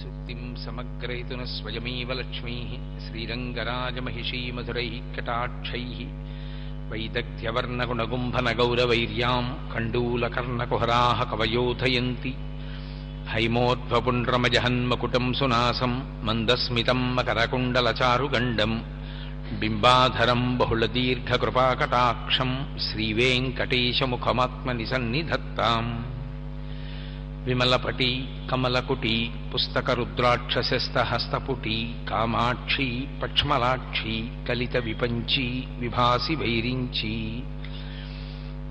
సుక్తిం సమగ్రయతున స్వయమేవ లక్ష్మీః శ్రీరంగరాజమహిషీ మధురైః కటాక్షైః వైదగ్ధ్యవర్ణగుణగుంభనగౌరవైర్యాం కండూలకర్ణకుహరాः కవయోధయంతి హైమోద్భపుండ్రమజహన్మకుటం సునాసం మందస్మితం మకరకుండలచారుగండం బింబాధరం బహుళదీర్ఘకృపాకటాక్షం శ్రీవేంకటేశముఖమాత్మనిసన్నిధత్తాం విమలపటి కమలకుటి పుస్తకరుద్రాక్షశస్తహస్తపుటి కామాక్షి పక్ష్మలాక్షి కలిత విపంచి విభాసి వైరించి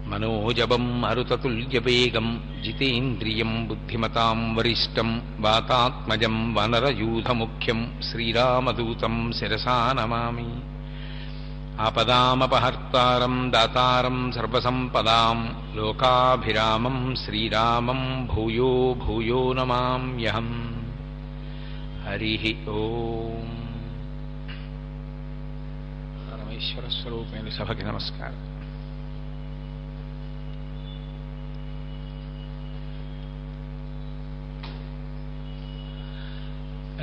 మనోజవం మరుతతుల్యవేగం జితేంద్రియం బుద్ధిమతాం వరిష్టం వాతాత్మజం వనరయూధముఖ్యం శ్రీరామదూతం శిరసా నమామి. ఆపదామపహర్తారం దాతారం సర్వసంపదాం లోకాభిరామం శ్రీరామం భూయో భూయో నమామ్యహం. హరి ఓం. పరమేశ్వర స్వరూపమైన సభకి నమస్కారం.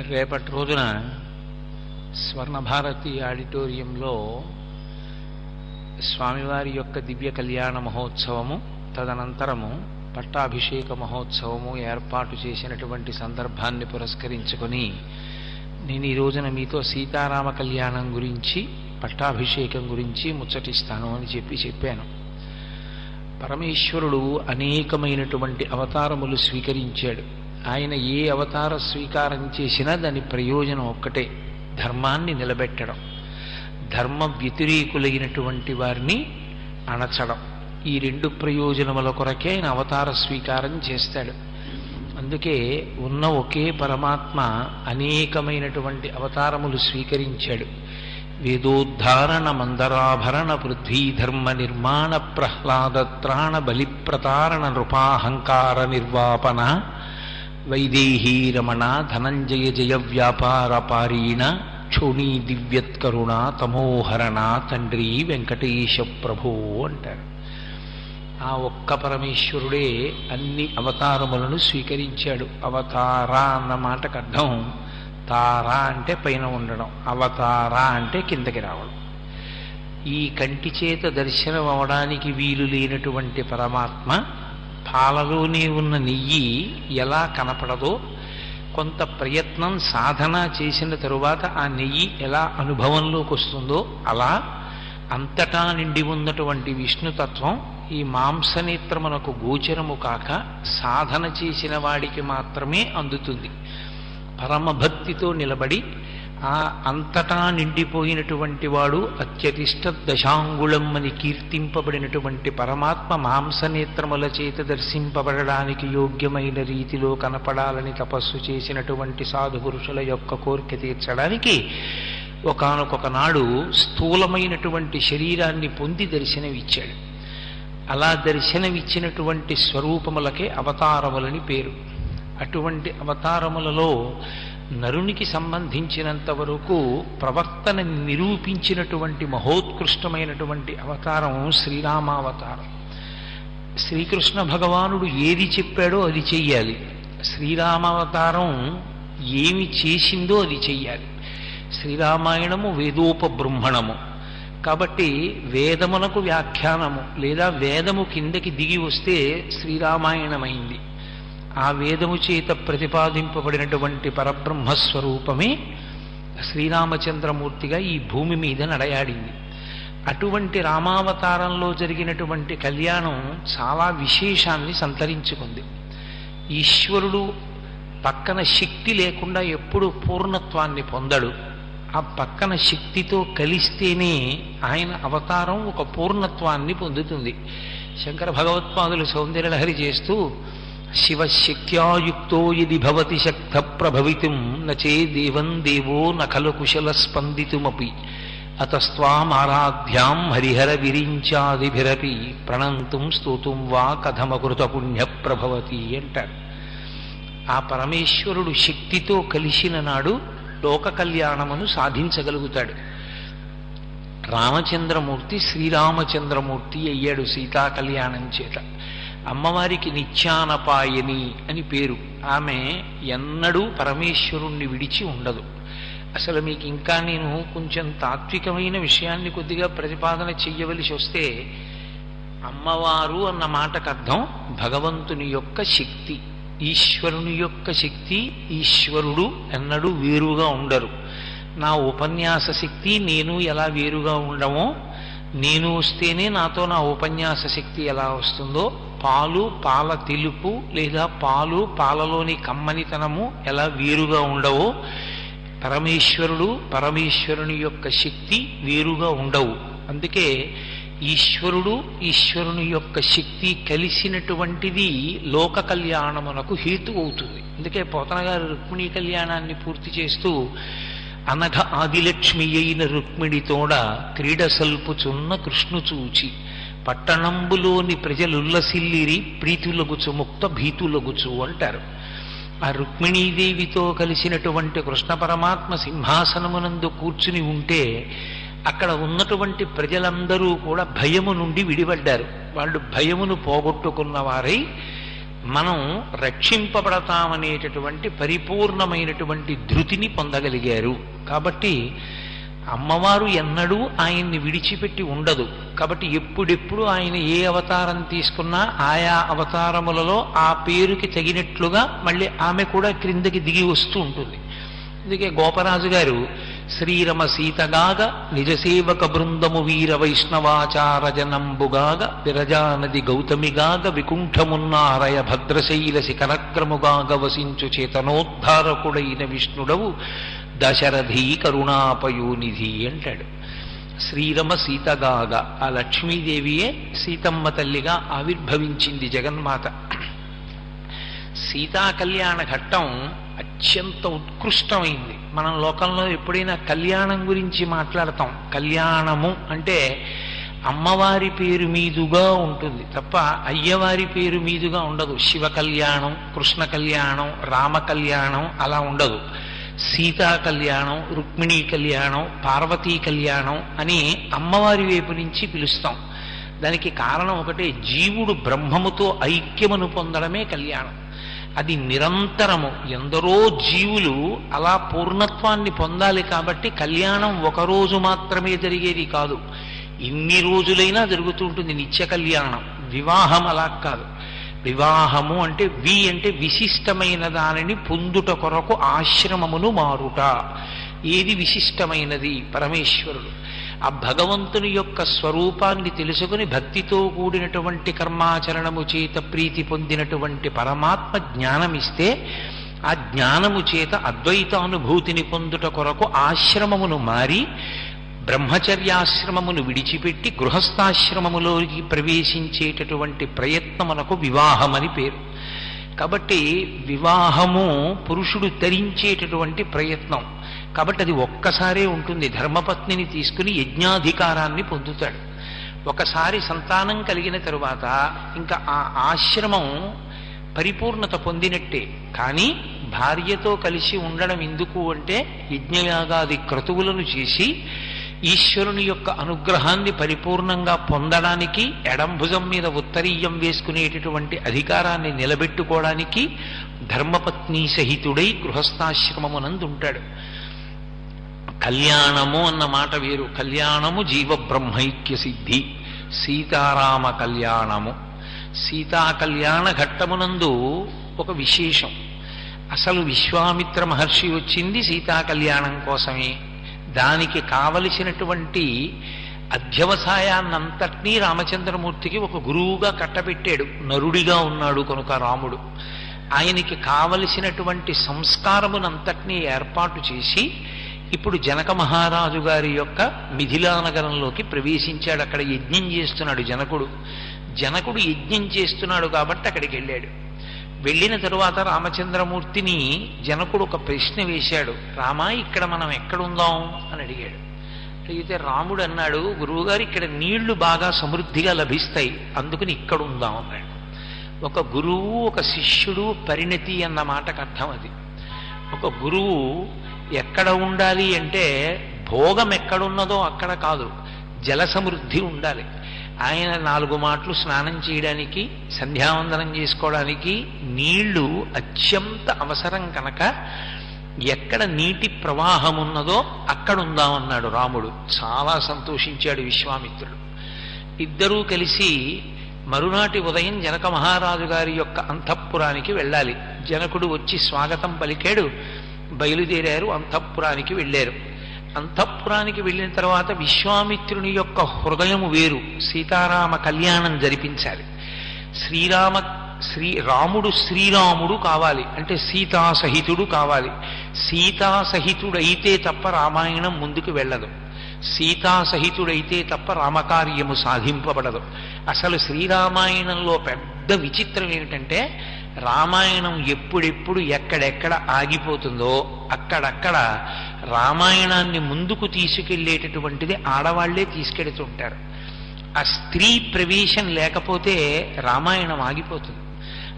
రేపటి రోజున స్వర్ణభారతి ఆడిటోరియంలో స్వామివారి యొక్క దివ్య కళ్యాణ మహోత్సవము, తదనంతరము పట్టాభిషేక మహోత్సవము ఏర్పాటు చేసినటువంటి సందర్భాన్ని పురస్కరించుకొని నేను ఈ రోజున మీతో సీతారామ కళ్యాణం గురించి, పట్టాభిషేకం గురించి ముచ్చటిస్తాను అని చెప్పాను. పరమేశ్వరుడు అనేకమైనటువంటి అవతారములు స్వీకరించాడు. ఆయన ఏ అవతార స్వీకారం చేసినా దాని ప్రయోజనం ఒక్కటే, ధర్మాన్ని నిలబెట్టడం, ధర్మ వ్యతిరేకులైనటువంటి వారిని అణచడం. ఈ రెండు ప్రయోజనముల కొరకే ఆయన అవతార స్వీకారం చేస్తాడు. అందుకే ఉన్న ఒకే పరమాత్మ అనేకమైనటువంటి అవతారములు స్వీకరించాడు. వేదోద్ధారణ మందరాభరణ పృథ్వీధర్మ నిర్మాణ ప్రహ్లాదత్రాణ బలిప్రతారణ నృపాహంకార నిర్వాపన వైదేహీ రమణ ధనంజయ జయ వ్యాపార పారీణ క్షోణీ దివ్యత్కరుణ తమోహరణ తండ్రి వెంకటేశ ప్రభో అంటారు. ఆ ఒక్క పరమేశ్వరుడే అన్ని అవతారములను స్వీకరించాడు. అవతార అన్న మాటకు అర్థం తారా అంటే పైన ఉండడం, అవతార అంటే కిందకి రావడం. ఈ కంటి చేత దర్శనం అవడానికి వీలు లేనటువంటి పరమాత్మ పాలలోనే ఉన్న నెయ్యి ఎలా కనపడదో, కొంత ప్రయత్నం సాధన చేసిన తరువాత ఆ నెయ్యి ఎలా అనుభవంలోకి వస్తుందో, అలా అంతటా నిండి ఉన్నటువంటి విష్ణుతత్వం ఈ మాంసనేత్రమునకు గోచరము కాక సాధన చేసిన వాడికి మాత్రమే అందుతుంది. పరమభక్తితో నిలబడి ఆ అంతటా నిండిపోయినటువంటి వాడు అత్యతిష్ట దశాంగుళం అని కీర్తింపబడినటువంటి పరమాత్మ మాంసనేత్రముల చేత దర్శింపబడడానికి యోగ్యమైన రీతిలో కనపడాలని తపస్సు చేసినటువంటి సాధుపురుషుల యొక్క కోరిక తీర్చడానికి ఒకానొకనాడు స్థూలమైనటువంటి శరీరాన్ని పొంది దర్శనమిచ్చాడు. అలా దర్శనమిచ్చినటువంటి స్వరూపములకే అవతారములని పేరు. అటువంటి అవతారములలో నరునికి సంబంధించినంత వరకు ప్రవర్తనని నిరూపించినటువంటి మహోత్కృష్టమైనటువంటి అవతారం శ్రీరామావతారం. శ్రీకృష్ణ భగవానుడు ఏది చెప్పాడో అది చెయ్యాలి. శ్రీరామావతారం ఏమి చేసిందో అది చెయ్యాలి. శ్రీరామాయణము వేదోపబృంహణము కాబట్టి వేదమునకు వ్యాఖ్యానము లేదా వేదము కిందకి దిగి వస్తే శ్రీరామాయణమైంది. ఆ వేదము చేత ప్రతిపాదింపబడినటువంటి పరబ్రహ్మస్వరూపమే శ్రీరామచంద్రమూర్తిగా ఈ భూమి మీద నడయాడింది. అటువంటి రామావతారంలో జరిగినటువంటి కళ్యాణం చాలా విశేషాన్ని సంతరించుకుంది. ఈశ్వరుడు పక్కన శక్తి లేకుండా ఎప్పుడూ పూర్ణత్వాన్ని పొందడు. ఆ పక్కన శక్తితో కలిస్తేనే ఆయన అవతారం ఒక పూర్ణత్వాన్ని పొందుతుంది. శంకర భగవత్పాదులు సౌందర్యలహరి చేస్తూ శివశక్త్యాయుక్తో యది భవతి శక్త ప్రభవితుం నచే దేవం దేవో నఖలు కుశల స్పందితుమపి అతస్త్వామారాధ్యాం హరిహర విరించాదిభిరపి ప్రణంతుం స్తోతుం వా కథమకృత పుణ్య ప్రభవతి అంటారు. ఆ పరమేశ్వరుడు శక్తితో కలిసిన నాడు లోక కళ్యాణమును సాధించగలుగుతాడు. రామచంద్రమూర్తి శ్రీరామచంద్రమూర్తి అయ్యాడు సీతా కళ్యాణం చేత. అమ్మవారికి నిత్యానపాయని అని పేరు. ఆమె ఎన్నడూ పరమేశ్వరుణ్ణి విడిచి ఉండదు. అసలు మీకు ఇంకా నేను కొంచెం తాత్వికమైన విషయాన్ని కొద్దిగా ప్రతిపాదన చెయ్యవలసి వస్తే, అమ్మవారు అన్న మాటకు అర్థం భగవంతుని యొక్క శక్తి, ఈశ్వరుని యొక్క శక్తి. ఈశ్వరుడు ఎన్నడూ వేరుగా ఉండరు. నా ఉపన్యాస శక్తి నేను ఎలా వేరుగా ఉండమో, నేను వస్తేనే నాతో నా ఉపన్యాస శక్తి ఎలా వస్తుందో, పాలు పాల తెలుపు లేదా పాలు పాలలోని కమ్మనితనము ఎలా వేరుగా ఉండవో, పరమేశ్వరుడు పరమేశ్వరుని యొక్క శక్తి వేరుగా ఉండవు. అందుకే ఈశ్వరుడు ఈశ్వరుని యొక్క శక్తి కలిసినటువంటిది లోక కళ్యాణమునకు హేతు అవుతుంది. అందుకే పోతన గారు రుక్మిణీ కళ్యాణాన్ని పూర్తి చేస్తూ, అనఘ ఆదిలక్ష్మి అయిన రుక్మిణితోడ క్రీడ సల్పుచున్న కృష్ణు చూచి పట్టణంబులోని ప్రజలుల్లసిల్లిరి ప్రీతులగుచు ముక్త భీతులగుచు అంటారు. ఆ రుక్మిణీదేవితో కలిసినటువంటి కృష్ణ పరమాత్మ సింహాసనమునందు కూర్చుని ఉంటే అక్కడ ఉన్నటువంటి ప్రజలందరూ కూడా భయము నుండి విడిపడ్డారు. వాళ్ళు భయమును పోగొట్టుకున్న వారై మనం రక్షింపబడతామనేటటువంటి పరిపూర్ణమైనటువంటి ధృతిని పొందగలిగారు. కాబట్టి అమ్మవారు ఎన్నడూ ఆయన్ని విడిచిపెట్టి ఉండదు. కాబట్టి ఎప్పుడెప్పుడు ఆయన ఏ అవతారం తీసుకున్నా ఆయా అవతారములలో ఆ పేరుకి తగినట్లుగా మళ్ళీ ఆమె కూడా క్రిందకి దిగి వస్తూ ఉంటుంది. అందుకే గోపరాజు గారు శ్రీరమ సీతగాగ నిజసేవక బృందము వీర వైష్ణవాచార జనంబుగాగ విరజానది గౌతమిగాగ వికుంఠమున్నారయ భద్రశైల శిఖరక్రముగాగ వసించు చేతనోద్ధారకుడైన విష్ణుడవు దశరథీ కరుణాపయోనిధి అంటాడు. శ్రీరమ సీతగాగ, ఆ లక్ష్మీదేవియే సీతమ్మ తల్లిగా ఆవిర్భవించింది జగన్మాత. సీతా కళ్యాణ ఘట్టం అత్యంత ఉత్కృష్టమైంది. మనం లోకంలో ఎప్పుడైనా కళ్యాణం గురించి మాట్లాడతాం, కళ్యాణము అంటే అమ్మవారి పేరు మీదుగా ఉంటుంది తప్ప అయ్యవారి పేరు మీదుగా ఉండదు. శివ కళ్యాణం, కృష్ణ కళ్యాణం, రామ కళ్యాణం అలా ఉండదు. సీతా కళ్యాణం, రుక్మిణీ కళ్యాణం, పార్వతీ కళ్యాణం అని అమ్మవారి వైపు నుంచి పిలుస్తాం. దానికి కారణం ఒకటే, జీవుడు బ్రహ్మముతో ఐక్యమును పొందడమే కళ్యాణం. అది నిరంతరము. ఎందరో జీవులు అలా పూర్ణత్వాన్ని పొందాలి. కాబట్టి కళ్యాణం ఒకరోజు మాత్రమే జరిగేది కాదు, ఇన్ని రోజులైనా జరుగుతూ ఉంటుంది నిత్య కళ్యాణం. వివాహం అలా కాదు. వివాహము అంటే అంటే విశిష్టమైన దానిని పొందుట కొరకు ఆశ్రమమును మారుట. ఏది విశిష్టమైనది? పరమేశ్వరుడు. ఆ భగవంతుని యొక్క స్వరూపాన్ని తెలుసుకుని భక్తితో కూడినటువంటి కర్మాచరణము చేత ప్రీతి పొందినటువంటి పరమాత్మ జ్ఞానమిస్తే ఆ జ్ఞానము చేత అద్వైతానుభూతిని పొందుట కొరకు ఆశ్రమమును మారి బ్రహ్మచర్యాశ్రమమును విడిచిపెట్టి గృహస్థాశ్రమములోకి ప్రవేశించేటటువంటి ప్రయత్నమునకు వివాహమని పేరు. కాబట్టి వివాహము పురుషుడు తరించేటటువంటి ప్రయత్నం. కాబట్టి అది ఒక్కసారే ఉంటుంది. ధర్మపత్నిని తీసుకుని యజ్ఞాధికారాన్ని పొందుతాడు. ఒకసారి సంతానం కలిగిన తరువాత ఇంకా ఆ ఆశ్రమం పరిపూర్ణత పొందినట్టే. కానీ భార్యతో కలిసి ఉండడం ఎందుకు అంటే యజ్ఞయాగాది క్రతువులను చేసి ఈశ్వరుని యొక్క అనుగ్రహాన్ని పరిపూర్ణంగా పొందడానికి, ఎడంభుజం మీద ఉత్తరీయం వేసుకునేటటువంటి అధికారాన్ని నిలబెట్టుకోవడానికి ధర్మపత్ని సహితుడై గృహస్థాశ్రమమునందు ఉంటాడు. కళ్యాణము అన్న మాట వేరు. కళ్యాణము జీవబ్రహ్మైక్య సిద్ధి, సీతారామ కళ్యాణము. సీతా కళ్యాణ ఘట్టమునందు ఒక విశేషం. అసలు విశ్వామిత్ర మహర్షి వచ్చింది సీతా కళ్యాణం కోసమే. దానికి కావలసినటువంటి అధ్యవసాయాన్నంతటినీ రామచంద్రమూర్తికి ఒక గురువుగా కట్టబెట్టాడు. నరుడిగా ఉన్నాడు కనుక రాముడు. ఆయనకి కావలసినటువంటి సంస్కారమునంతటినీ ఏర్పాటు చేసి ఇప్పుడు జనక మహారాజు గారి యొక్క మిథిలా నగరంలోకి ప్రవేశించాడు. అక్కడ యజ్ఞం చేస్తున్నాడు జనకుడు. జనకుడు యజ్ఞం చేస్తున్నాడు కాబట్టి అక్కడికి వెళ్ళాడు. వెళ్ళిన తరువాత రామచంద్రమూర్తిని జనకుడు ఒక ప్రశ్న వేశాడు. రామా, ఇక్కడ మనం ఎక్కడుందాం అని అడిగాడు. అడిగితే రాముడు అన్నాడు, గురువుగారు ఇక్కడ నీళ్లు బాగా సమృద్ధిగా లభిస్తాయి, అందుకని ఇక్కడ ఉందాం అన్నాడు. ఒక గురువు ఒక శిష్యుడు పరిణతి అన్న మాటకు అర్థం అది. ఒక గురువు ఎక్కడ ఉండాలి అంటే భోగం ఎక్కడున్నదో అక్కడ కాదు, జల సమృద్ధి ఉండాలి. ఆ ఆయన 4 మాటలు స్నానం చేయడానికి, సంధ్యావందనం చేసుకోవడానికి నీళ్లు అత్యంత అవసరం కనుక ఎక్కడ నీటి ప్రవాహం ఉన్నదో అక్కడ ఉందామన్నాడు రాముడు. చాలా సంతోషించాడు విశ్వామిత్రుడు. ఇద్దరూ కలిసి మరునాటి ఉదయం జనక మహారాజు గారి యొక్క అంతఃపురానికి వెళ్ళాలి. జనకుడు వచ్చి స్వాగతం పలికాడు. బయలుదేరారు, అంతఃపురానికి వెళ్ళారు. అంతఃపురానికి వెళ్ళిన తర్వాత విశ్వామిత్రుని యొక్క హృదయము వేరు. సీతారామ కళ్యాణం జరిపించాలి. రాముడు శ్రీరాముడు కావాలి అంటే సీతాసహితుడు కావాలి. సీతాసహితుడైతే తప్ప రామాయణం ముందుకు వెళ్ళదు. సీతాసహితుడైతే తప్ప రామకార్యము సాధింపబడదు. అసలు శ్రీరామాయణంలో పెద్ద విచిత్రం ఏమిటంటే రామాయణం ఎప్పుడెప్పుడు ఎక్కడెక్కడ ఆగిపోతుందో అక్కడక్కడ రామాయణాన్ని ముందుకు తీసుకెళ్లేటటువంటిది ఆడవాళ్లే తీసుకెడుతుంటారు. ఆ స్త్రీ ప్రవేశం లేకపోతే రామాయణం ఆగిపోతుంది.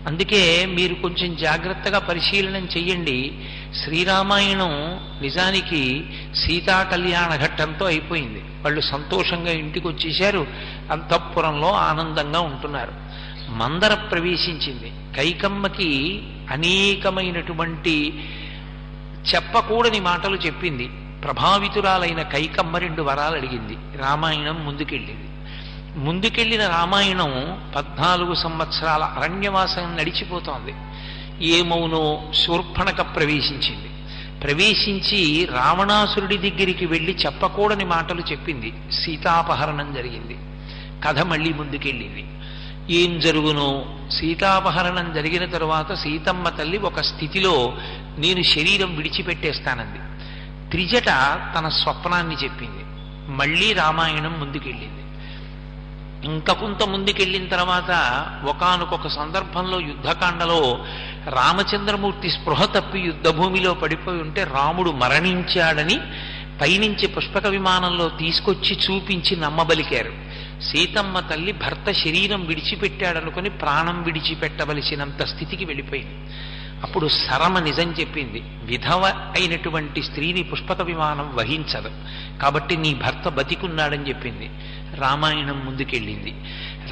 అందుకే మీరు కొంచెం జాగ్రత్తగా పరిశీలనం చెయ్యండి. శ్రీరామాయణం నిజానికి సీతా కళ్యాణ ఘట్టంతో అయిపోయింది. వాళ్ళు సంతోషంగా ఇంటికి వచ్చేశారు, అంతఃపురంలో ఆనందంగా ఉంటున్నారు. మందర ప్రవేశించింది. కైకమ్మకి అనేకమైనటువంటి చెప్పకూడని మాటలు చెప్పింది. ప్రభావితురాలైన కైకమ్మ 2 వరాలు అడిగింది. రామాయణం ముందుకెళ్ళింది. ముందుకెళ్లిన రామాయణం 14 సంవత్సరాల అరణ్యవాసం నడిచిపోతోంది. ఏమౌనో శూర్పణక ప్రవేశించింది. ప్రవేశించి రావణాసురుడి దగ్గరికి వెళ్ళి చెప్పకూడని మాటలు చెప్పింది. సీతాపహరణం జరిగింది. కథ మళ్ళీ ముందుకెళ్ళింది. ఏం జరుగునో సీతాపహరణం జరిగిన తరువాత సీతమ్మ తల్లి ఒక స్థితిలో నేను శరీరం విడిచిపెట్టేస్తానంది. త్రిజట తన స్వప్నాన్ని చెప్పింది. మళ్ళీ రామాయణం ముందుకెళ్ళింది. ఇంకా కొంత ముందుకెళ్ళిన తర్వాత ఒకానొక సందర్భంలో యుద్ధకాండలో రామచంద్రమూర్తి స్పృహ తప్పి యుద్ధభూమిలో పడిపోయి ఉంటే రాముడు మరణించాడని పైనుంచి పుష్పక విమానంలో తీసుకొచ్చి చూపించి నమ్మబలికారు. సీతమ్మ తల్లి భర్త శరీరం విడిచిపెట్టాడనుకుని ప్రాణం విడిచిపెట్టవలసినంత స్థితికి వెళ్ళిపోయింది. అప్పుడు సరమ నిజం చెప్పింది. విధవ అయినటువంటి స్త్రీని పుష్పక విమానం వహించదు, కాబట్టి నీ భర్త బతికున్నాడని చెప్పింది. రామాయణం ముందుకెళ్ళింది.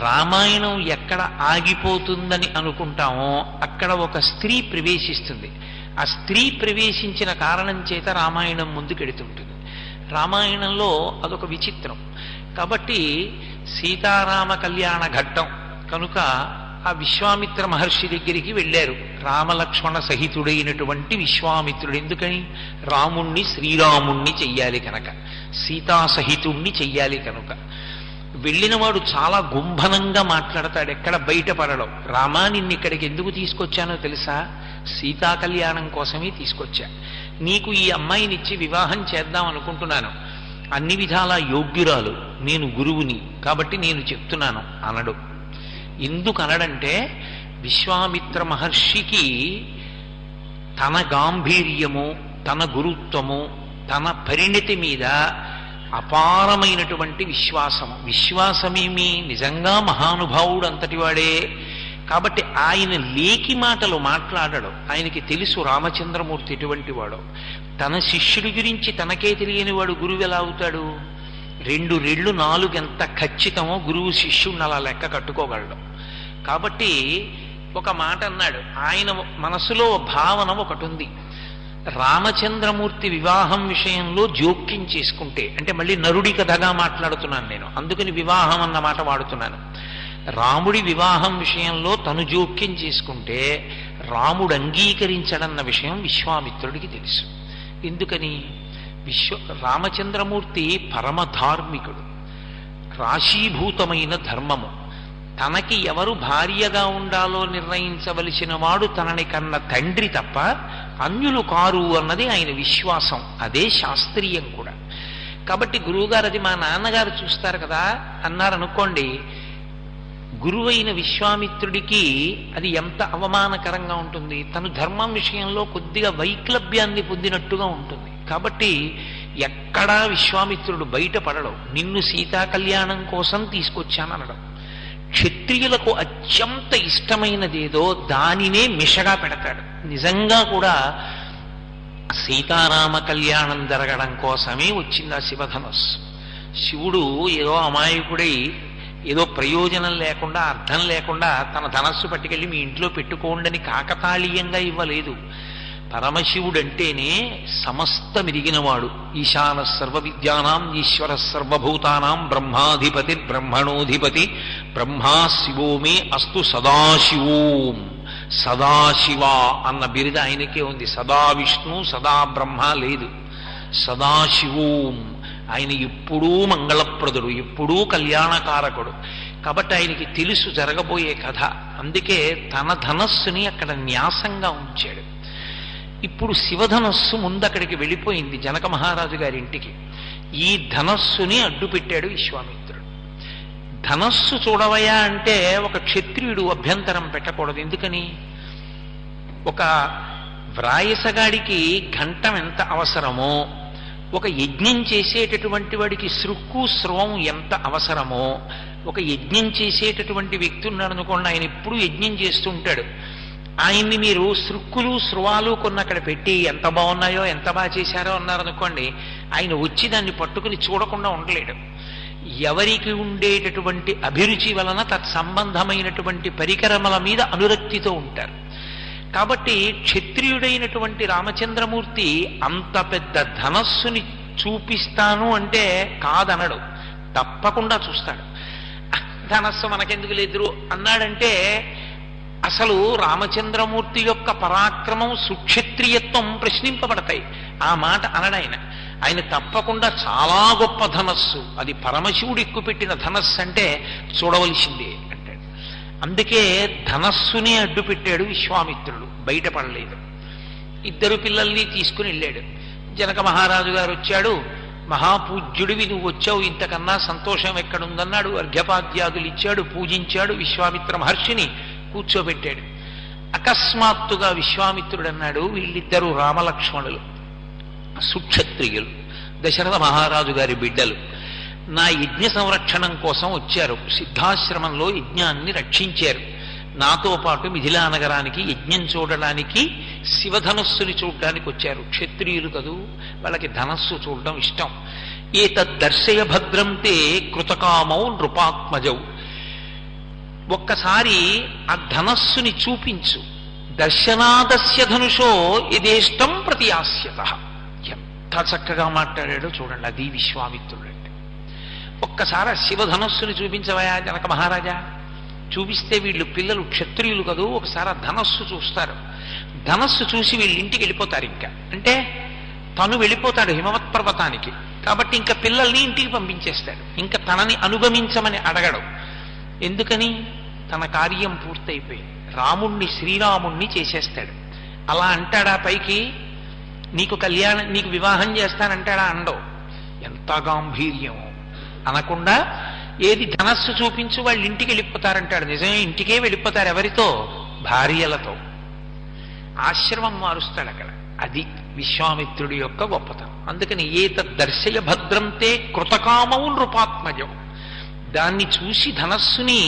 రామాయణం ఎక్కడ ఆగిపోతుందని అనుకుంటామో అక్కడ ఒక స్త్రీ ప్రవేశిస్తుంది. ఆ స్త్రీ ప్రవేశించిన కారణం చేత రామాయణం ముందుకెడుతుంటుంది. రామాయణంలో అదొక విచిత్రం. కాబట్టి సీతారామ కళ్యాణ ఘట్టం కనుక ఆ విశ్వామిత్ర మహర్షి దగ్గరికి వెళ్ళారు. రామలక్ష్మణ సహితుడైనటువంటి విశ్వామిత్రుడు. ఎందుకని? రాముణ్ణి శ్రీరాముణ్ణి చెయ్యాలి కనుక, సీతాసహితుణ్ణి చెయ్యాలి కనుక. వెళ్ళినవాడు చాలా గుంభనంగా మాట్లాడతాడు, ఎక్కడ బయటపడడం. రామా, నిన్ను ఇక్కడికి ఎందుకు తీసుకొచ్చానో తెలుసా? సీతా కళ్యాణం కోసమే తీసుకొచ్చా. నీకు ఈ అమ్మాయినిచ్చి వివాహం చేద్దాం అనుకుంటున్నాను. అన్ని విధాలా యోగ్యురాలు, నేను గురువుని, కాబట్టి నేను చెప్తున్నాను అనడు. ఎందుకు అనడంటే విశ్వామిత్ర మహర్షికి తన గాంభీర్యము, తన గురుత్వము, తన పరిణతి మీద అపారమైనటువంటి విశ్వాసము. విశ్వాసమేమి, నిజంగా మహానుభావుడు అంతటివాడే. కాబట్టి ఆయన లేకి మాటలు మాట్లాడడు. ఆయనకి తెలుసు రామచంద్రమూర్తి ఎటువంటి వాడు. తన శిష్యుడి గురించి తనకే తెలియని వాడు గురువు ఎలా అవుతాడు? 2 రెళ్ళు 4 ఎంత ఖచ్చితమో గురువు శిష్యుడిని అలా లెక్క కట్టుకోగలడు. కాబట్టి ఒక మాట అన్నాడు. ఆయన మనసులో భావన ఒకటి ఉంది. రామచంద్రమూర్తి వివాహం విషయంలో జోక్యం చేసుకుంటే, అంటే మళ్ళీ నరుడి కథగా మాట్లాడుతున్నాను నేను, అందుకని వివాహం అన్న మాట వాడుతున్నాను. రాముడి వివాహం విషయంలో తను జోక్యం చేసుకుంటే రాముడు అంగీకరించడన్న విషయం విశ్వామిత్రుడికి తెలుసు. ఎందుకని? రామచంద్రమూర్తి పరమధార్మికుడు, రాశీభూతమైన ధర్మము. తనకి ఎవరు భార్యగా ఉండాలో నిర్ణయించవలసిన వాడు తనని కన్న తండ్రి తప్ప అన్యులు కారు అన్నది ఆయన విశ్వాసం. అదే శాస్త్రీయం కూడా. కాబట్టి గురువుగారు అది మా నాన్నగారు చూస్తారు కదా అన్నారనుకోండి, గురువైన విశ్వామిత్రుడికి అది ఎంత అవమానకరంగా ఉంటుంది. తను ధర్మం విషయంలో కొద్దిగా వైక్లభ్యాన్ని పొందినట్టుగా ఉంటుంది. కాబట్టి ఎక్కడా విశ్వామిత్రుడు బయటపడడం. నిన్ను సీతా కళ్యాణం కోసం తీసుకొచ్చాననడం. క్షత్రియులకు అత్యంత ఇష్టమైనదేదో దానినే మిషగా పెడతాడు. నిజంగా కూడా సీతారామ కళ్యాణం జరగడం కోసమే వచ్చింది ఆ శివధనుస్సు. శివుడు ఏదో అమాయకుడై ఏదో ప్రయోజనం లేకుండా అర్థం లేకుండా తన ధనస్సు పట్టుకెళ్ళి మీ ఇంట్లో పెట్టుకోండని కాకతాళీయంగా ఇవ్వలేదు. పరమశివుడంటేనే సమస్తమిరిగినవాడు. ఈశాన సర్వ విద్యానాం ఈశ్వర సర్వభూతానాం బ్రహ్మాధిపతి బ్రహ్మణోధిపతి బ్రహ్మా శివో మే అస్తు సదాశివోం. సదాశివ అన్న బిరుద ఆయనకే ఉంది. సదా విష్ణు సదా బ్రహ్మ లేదు. సదాశివోం. ఆయన ఎప్పుడూ మంగళప్రదుడు, ఎప్పుడూ కళ్యాణకారకుడు. కాబట్టి ఆయనకి తెలుసు జరగబోయే కథ. అందుకే తన ధనస్సుని అక్కడ న్యాసంగా ఉంచాడు. ఇప్పుడు శివధనస్సు ముందక్కడికి వెళ్ళిపోయింది జనక మహారాజు గారింటికి. ఈ ధనస్సుని అడ్డు పెట్టాడు విశ్వామిత్రుడు. ధనస్సు చూడవయా అంటే ఒక క్షత్రియుడు అభ్యంతరం పెట్టకూడదు. ఎందుకని? ఒక వ్రాయసగాడికి ఘంటం ఎంత అవసరమో, ఒక యజ్ఞం చేసేటటువంటి వాడికి సృక్కు స్రవం ఎంత అవసరమో, ఒక యజ్ఞం చేసేటటువంటి వ్యక్తి ఉన్నాడు అనుకోండి, ఆయన ఎప్పుడూ యజ్ఞం చేస్తుంటాడు. ఆయన్ని మీరు సృక్కులు స్రువాలు కొన్ని అక్కడ పెట్టి ఎంత బాగున్నాయో ఎంత బాగా చేశారో అన్నారనుకోండి, ఆయన వచ్చి దాన్ని పట్టుకుని చూడకుండా ఉండలేడు. ఎవరికి ఉండేటటువంటి అభిరుచి వలన తత్సంబంధమైనటువంటి పరికరముల మీద అనురక్తితో ఉంటారు. కాబట్టి క్షత్రియుడైనటువంటి రామచంద్రమూర్తి అంత పెద్ద ధనస్సుని చూపిస్తాను అంటే కాదనడు, తప్పకుండా చూస్తాడు. ధనస్సు మనకెందుకు లేదు అన్నాడంటే అసలు రామచంద్రమూర్తి యొక్క పరాక్రమం సుక్షత్రియత్వం ప్రశ్నింపబడతాయి. ఆ మాట అనడాయన. ఆయన తప్పకుండా చాలా గొప్ప ధనస్సు, అది పరమశివుడు ఎక్కుపెట్టిన ధనస్సు అంటే చూడవలసిందే అంటాడు. అందుకే ధనస్సునే అడ్డు పెట్టాడు విశ్వామిత్రుడు, బయటపడలేదు. ఇద్దరు పిల్లల్ని తీసుకుని వెళ్ళాడు. జనక మహారాజు గారు వచ్చాడు. మహాపూజ్యుడివి నువ్వు వచ్చావు, ఇంతకన్నా సంతోషం ఎక్కడుందన్నాడు. అర్ఘ్యపాద్యాదులు ఇచ్చాడు, పూజించాడు. విశ్వామిత్ర మహర్షిని కూర్చోబెట్టాడు. అకస్మాత్తుగా విశ్వామిత్రుడు అన్నాడు, వీళ్ళిద్దరూ రామలక్ష్మణులు, సుక్షత్రియులు, దశరథ మహారాజు గారి బిడ్డలు. నా యజ్ఞ సంరక్షణం కోసం వచ్చారు. సిద్ధాశ్రమంలో యజ్ఞాన్ని రక్షించారు. నాతో పాటు మిథిలా నగరానికి యజ్ఞం చూడడానికి, శివధనస్సుని చూడడానికి వచ్చారు. క్షత్రియులు కదూ, వాళ్ళకి ధనస్సు చూడడం ఇష్టం. ఏతద్దర్శయ భద్రం తే కృతకామౌ నృపాత్మజౌ. ఒక్కసారి ఆ ధనస్సుని చూపించు. దర్శనాదస్య ధనుషో యథేష్టం ప్రతియాస్యత. ఎంత చక్కగా మాట్లాడాడో చూడండి. అది విశ్వామిత్రుడు అంటే. ఒక్కసారి శివధనస్సుని చూపించవయా జనక మహారాజా. చూపిస్తే వీళ్ళు పిల్లలు క్షత్రియులు కదూ, ఒకసారి ఆ ధనస్సు చూస్తారు. ధనస్సు చూసి వీళ్ళు ఇంటికి వెళ్ళిపోతారు. ఇంకా అంటే తను వెళ్ళిపోతాడు హిమవత్ పర్వతానికి. కాబట్టి ఇంకా పిల్లల్ని ఇంటికి పంపించేస్తాడు. ఇంకా తనని అనుగమించమని అడగడు. ఎందుకని? తన కార్యం పూర్తయిపోయింది. రాముణ్ణి శ్రీరాముణ్ణి చేసేస్తాడు. అలా అంటాడా పైకి? నీకు వివాహం చేస్తానంటాడా? అండవు. ఎంత గాంభీర్యం అనకుండా ఏది ధనస్సు చూపించు, వాళ్ళు ఇంటికి వెళ్ళిపోతారంటాడు. నిజమే, ఇంటికే వెళ్ళిపోతారు. ఎవరితో? భార్యలతో. ఆశ్రమం మారుస్తాడు అక్కడ. అది విశ్వామిత్రుడి యొక్క గొప్పతనం. అందుకని ఏతద్దర్శయ భద్రంతే కృతకామౌ నృపాత్మజం. దాన్ని చూసి ధనస్సుని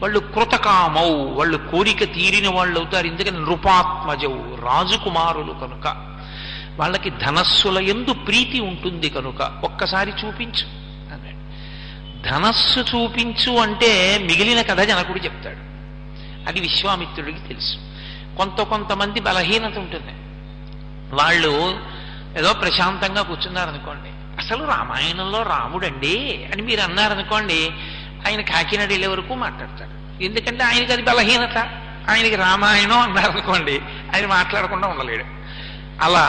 వాళ్ళు కృతకామౌ, వాళ్ళు కోరిక తీరిన వాళ్ళు అవుతారు. ఎందుకని? నృపాత్మజౌ, రాజకుమారులు కనుక వాళ్ళకి ధనస్సుల యందు ప్రీతి ఉంటుంది కనుక ఒక్కసారి చూపించు అన్నాడు. ధనస్సు చూపించు అంటే మిగిలిన కథ జనకుడు చెప్తాడు. అది విశ్వామిత్రుడికి తెలుసు. కొంతమంది బలహీనత ఉంటుంది. వాళ్ళు ఏదో ప్రశాంతంగా కూర్చున్నారనుకోండి, అసలు రామాయణంలో రాముడండి అని మీరు అన్నారనుకోండి, ఆయన కాకినాడ వెళ్ళే వరకు మాట్లాడతాడు. ఎందుకంటే ఆయనకి అది బలహీనత. ఆయనకి రామాయణం అన్నారనుకోండి, ఆయన మాట్లాడకుండా ఉండలేడు. అలా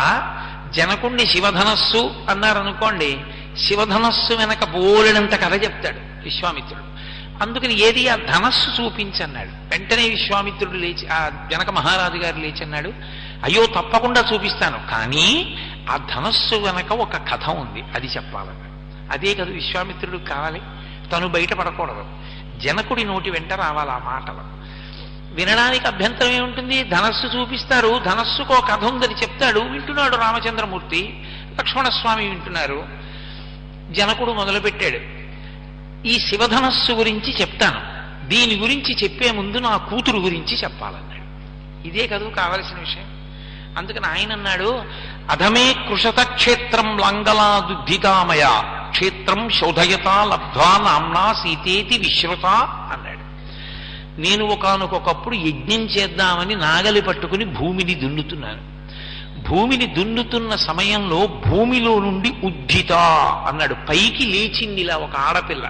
జనకుణ్ణి శివధనస్సు అన్నారనుకోండి, శివధనస్సు వెనక బోలెడంత కథ చెప్తాడు విశ్వామిత్రుడు. అందుకని ఏది ఆ ధనస్సు చూపించన్నాడు. వెంటనే విశ్వామిత్రుడు లేచి, ఆ జనక మహారాజు గారు లేచి అన్నాడు, అయ్యో తప్పకుండా చూపిస్తాను, కానీ ఆ ధనస్సు వెనక ఒక కథ ఉంది, అది చెప్పాలన్నాడు. అదే కదా విశ్వామిత్రుడు కావాలి. తను బయటపడకూడదు. జనకుడి నోటి వెంట రావాలి ఆ మాటలు. వినడానికి అభ్యంతరం ఏముంటుంది? ధనస్సు చూపిస్తారు, ధనస్సుకో కథ ఉందని చెప్తాడు. వింటున్నాడు రామచంద్రమూర్తి, లక్ష్మణస్వామి వింటున్నారు. జనకుడు మొదలుపెట్టాడు, ఈ శివధనస్సు గురించి చెప్తాను, దీని గురించి చెప్పే ముందు నా కూతురు గురించి చెప్పాలన్నాడు. ఇదే కదూ కావలసిన విషయం. అందుకని ఆయన అన్నాడు, అధమే కృషత క్షేత్రం లంగలా దుద్ధికామయ క్షేత్రం శోధయత లబ్ధ్వా నామ్నా సీతేతి విశ్రుత అన్నాడు. నేను ఒకానొకప్పుడు యజ్ఞం చేద్దామని నాగలి పట్టుకుని భూమిని దున్నుతున్నాను. భూమిని దున్నుతున్న సమయంలో భూమిలో నుండి ఉద్ధిత అన్నాడు, పైకి లేచిందిలా ఒక ఆడపిల్ల.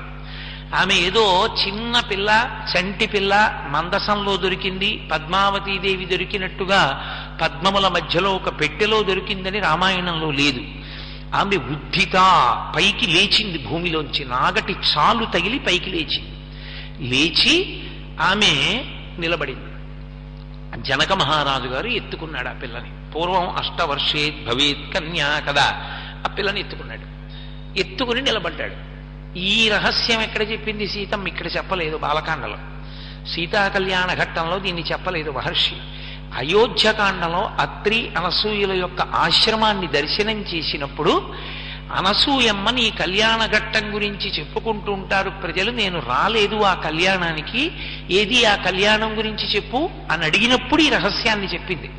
ఆమె ఏదో చిన్న పిల్ల, చంటి పిల్ల, మందసంలో దొరికింది, పద్మావతీదేవి దొరికినట్టుగా పద్మముల మధ్యలో ఒక పెట్టెలో దొరికిందని రామాయణంలో లేదు. ఆమె ఉద్ధిత, పైకి లేచింది భూమిలోంచి, నాగటి చాలు తగిలి పైకి లేచింది. లేచి ఆమె నిలబడింది. జనక మహారాజు గారు ఎత్తుకున్నాడు ఆ పిల్లని. పూర్వం అష్టవర్షేత్ భవేత్ కన్యా కదా, ఆ పిల్లని ఎత్తుకున్నాడు. ఎత్తుకుని నిలబడ్డాడు. ఈ రహస్యం ఎక్కడ చెప్పింది సీతమ్మ? ఇక్కడ చెప్పలేదు బాలకాండలో. సీతా కళ్యాణ ఘట్టంలో దీన్ని చెప్పలేదు మహర్షి. అయోధ్యకాండలో అత్రి అనసూయుల యొక్క ఆశ్రమాన్ని దర్శనం చేసినప్పుడు అనసూయమ్మ నీ కళ్యాణ ఘట్టం గురించి చెప్పుకుంటూ ఉంటారు ప్రజలు, నేను రాలేదు ఆ కళ్యాణానికి, ఏది ఆ కళ్యాణం గురించి చెప్పు అని అడిగినప్పుడు ఈ రహస్యాన్ని చెప్పింది.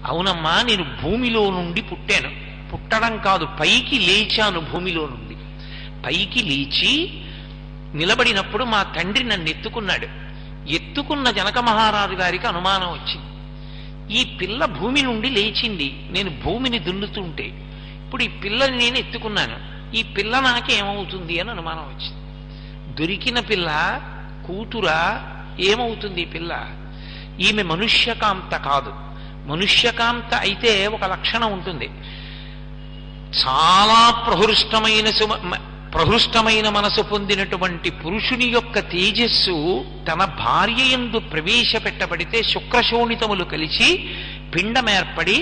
అవునమ్మా, నేను భూమిలో నుండి పుట్టాను, పుట్టడం కాదు పైకి లేచాను భూమిలో నుండి. పైకి లేచి నిలబడినప్పుడు మా తండ్రి నన్ను ఎత్తుకున్నాడు. ఎత్తుకున్న జనక మహారాజు గారికి అనుమానం వచ్చింది, ఈ పిల్ల భూమి నుండి లేచింది, నేను భూమిని దున్నుతుంటే ఇప్పుడు ఈ పిల్లని నేను ఎత్తుకున్నాను, ఈ పిల్ల నాకేమవుతుంది అని అనుమానం వచ్చింది. దొరికిన పిల్ల కూతురా, ఏమవుతుంది ఈ పిల్ల? ఈమె మనుష్యకాంత కాదు. మనుష్యకాంత అయితే ఒక లక్షణం ఉంటుంది, చాలా ప్రహృష్టమైన మనసు పొందినటువంటి పురుషుని యొక్క తేజస్సు తన భార్య యందు ప్రవేశపెట్టబడితే శుక్రశోణితములు కలిసి పిండమేర్పడి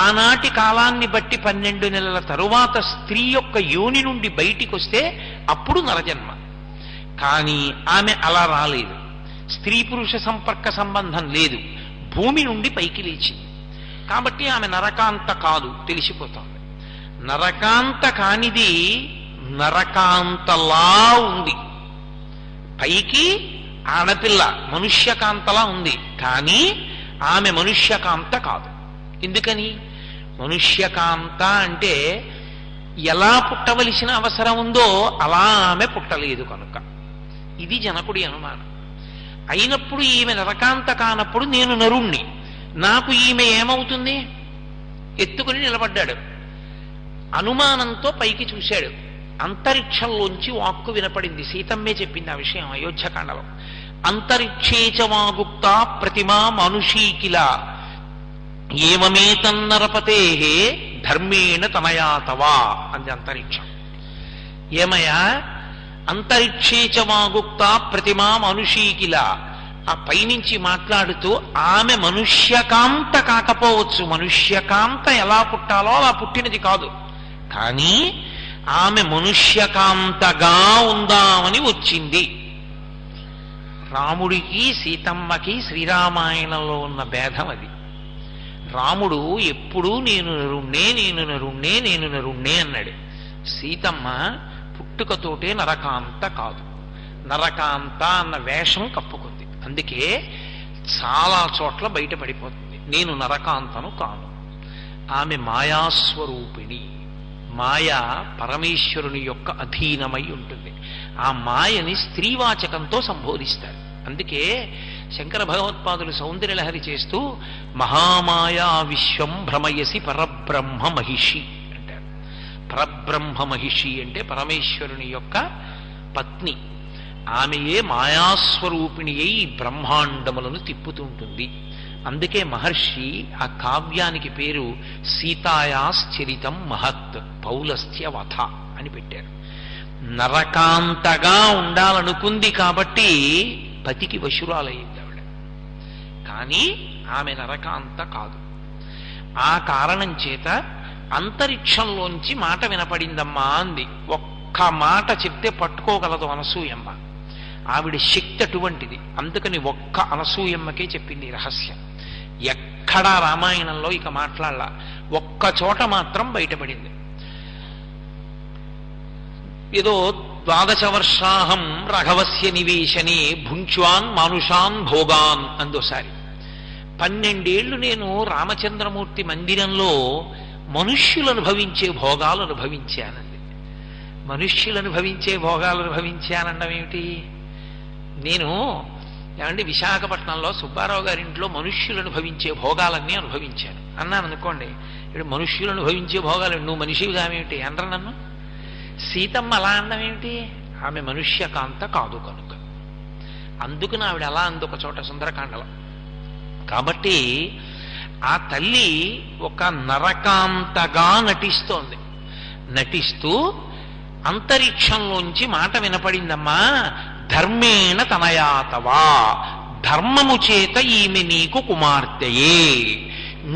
ఆనాటి కాలాన్ని బట్టి 12 నెలల తరువాత స్త్రీ యొక్క యోని నుండి బయటికి వస్తే అప్పుడు నరజన్మ. కానీ ఆమె అలా రాలేదు, స్త్రీ పురుష సంపర్క సంబంధం లేదు, భూమి నుండి పైకి లేచింది. కాబట్టి ఆమె నరకాంత కాదు, తెలిసిపోతుంది. నరకాంత కానిది నరకాంతలా ఉంది, పైకి ఆడపిల్ల మనుష్యకాంతలా ఉంది, కానీ ఆమె మనుష్యకాంత కాదు. ఎందుకని? మనుష్యకాంత అంటే ఎలా పుట్టవలసిన అవసరం ఉందో అలా ఆమె పుట్టలేదు కనుక. ఇది జనకుడి అనుమానం. అయినప్పుడు ఈమె నరకాంత కానప్పుడు నేను నరుణ్ణి, నాకు ఈమె ఏమవుతుంది? ఎత్తుకుని నిలబడ్డాడు. అనుమానంతో పైకి చూశాడు. అంతరిక్షంలోంచి వాక్కు వినపడింది. సీతమ్మే చెప్పింది ఆ విషయం అయోధ్యకాండలో. అంతరిక్షేచ వాగుప్త ప్రతిమా మనుషీకిల ఏమమేతన్నరపతే ధర్మేణ తనయాతవా అంది అంతరిక్షం. ఏమయ్యా, అంతరిక్షేచ వాగుప్త ప్రతిమా మనుషీకిల, ఆ పైనుంచి మాట్లాడుతూ ఆమె మనుష్యకాంత కాకపోవచ్చు, మనుష్యకాంత ఎలా పుట్టాలో అలా పుట్టినది కాదు, కానీ ఆమె మనుష్యకాంతగా ఉందామని వచ్చింది. రాముడికి సీతమ్మకి శ్రీరామాయణంలో ఉన్న భేదం అది. రాముడు ఎప్పుడూ నేను నరుణ్ణే అన్నాడు. సీతమ్మ పుట్టుకతోటే నరకాంత కాదు, నరకాంత అన్న వేషం కప్పుకుంది. అందుకే చాలా చోట్ల బయటపడిపోతుంది, నేను నరకాంతను కాను. ఆమె మాయాస్వరూపిణి. మాయ పరమేశ్వరుని యొక్క అధీనమై ఉంటుంది. ఆ మాయని స్త్రీవాచకంతో సంబోధిస్తారు. అందుకే శంకర భగవత్పాదులు సౌందర్యలహరి చేస్తూ మహామాయా విశ్వం భ్రమయసి పరబ్రహ్మ మహిషి అంటారు. పరబ్రహ్మ మహిషి అంటే పరమేశ్వరుని యొక్క పత్ని. ఆమెయే మాయాస్వరూపిణి అయి బ్రహ్మాండములను తిప్పుతుంటుంది. అందుకే మహర్షి ఆ కావ్యానికి పేరు సీతాయాశ్చరితం మహత్ పౌలస్త్య వధ అని పెట్టారు. నరకాంతగా ఉండాలనుకుంది కాబట్టి పతికి వశురాలయ్యింది ఆవిడ, కానీ ఆమె నరకాంత కాదు. ఆ కారణం చేత అంతరిక్షంలోంచి మాట వినపడిందమ్మా అంది. ఒక్క మాట చెప్తే పట్టుకోగలదు అనసూయమ్మ. ఆవిడ శక్తి అటువంటిది. అందుకని ఒక్క అనసూయమ్మకే చెప్పింది రహస్యం. ఎక్కడా రామాయణంలో ఇక మాట్లాడలా. ఒక్క చోట మాత్రం బయటపడింది. ఏదో 12 వర్షాహం రఘవస్య నివేశనే భుంచ్వాన్ మానుషాన్ భోగాన్ అందోసారి. 12 ఏళ్లు నేను రామచంద్రమూర్తి మందిరంలో మనుష్యులు అనుభవించే భోగాలు అనుభవించానండి. మనుష్యులు అనుభవించే భోగాలు అనుభవించానండం ఏమిటి? నేను ఏమంటే విశాఖపట్నంలో సుబ్బారావు గారి ఇంట్లో మనుష్యులు అనుభవించే భోగాలన్నీ అనుభవించాను అన్నాను అనుకోండి. ఇప్పుడు మనుష్యులు అనుభవించే భోగాలు నువ్వు మనిషిగా ఏమిటి అనరు నన్ను. సీతమ్మ అలా అనడం ఏమిటి? ఆమె మనుష్యకాంత కాదు కనుక. అందుకుని ఆవిడ అలా అందొక చోట సుందరకాండలో. కాబట్టి ఆ తల్లి ఒక నరకాంతగా నటిస్తోంది. నటిస్తూ అంతరిక్షంలోంచి మాట వినపడిందమ్మా, ధర్మేణ తనయాతవా, ధర్మము చేత ఈమె నీకు కుమార్తెయే.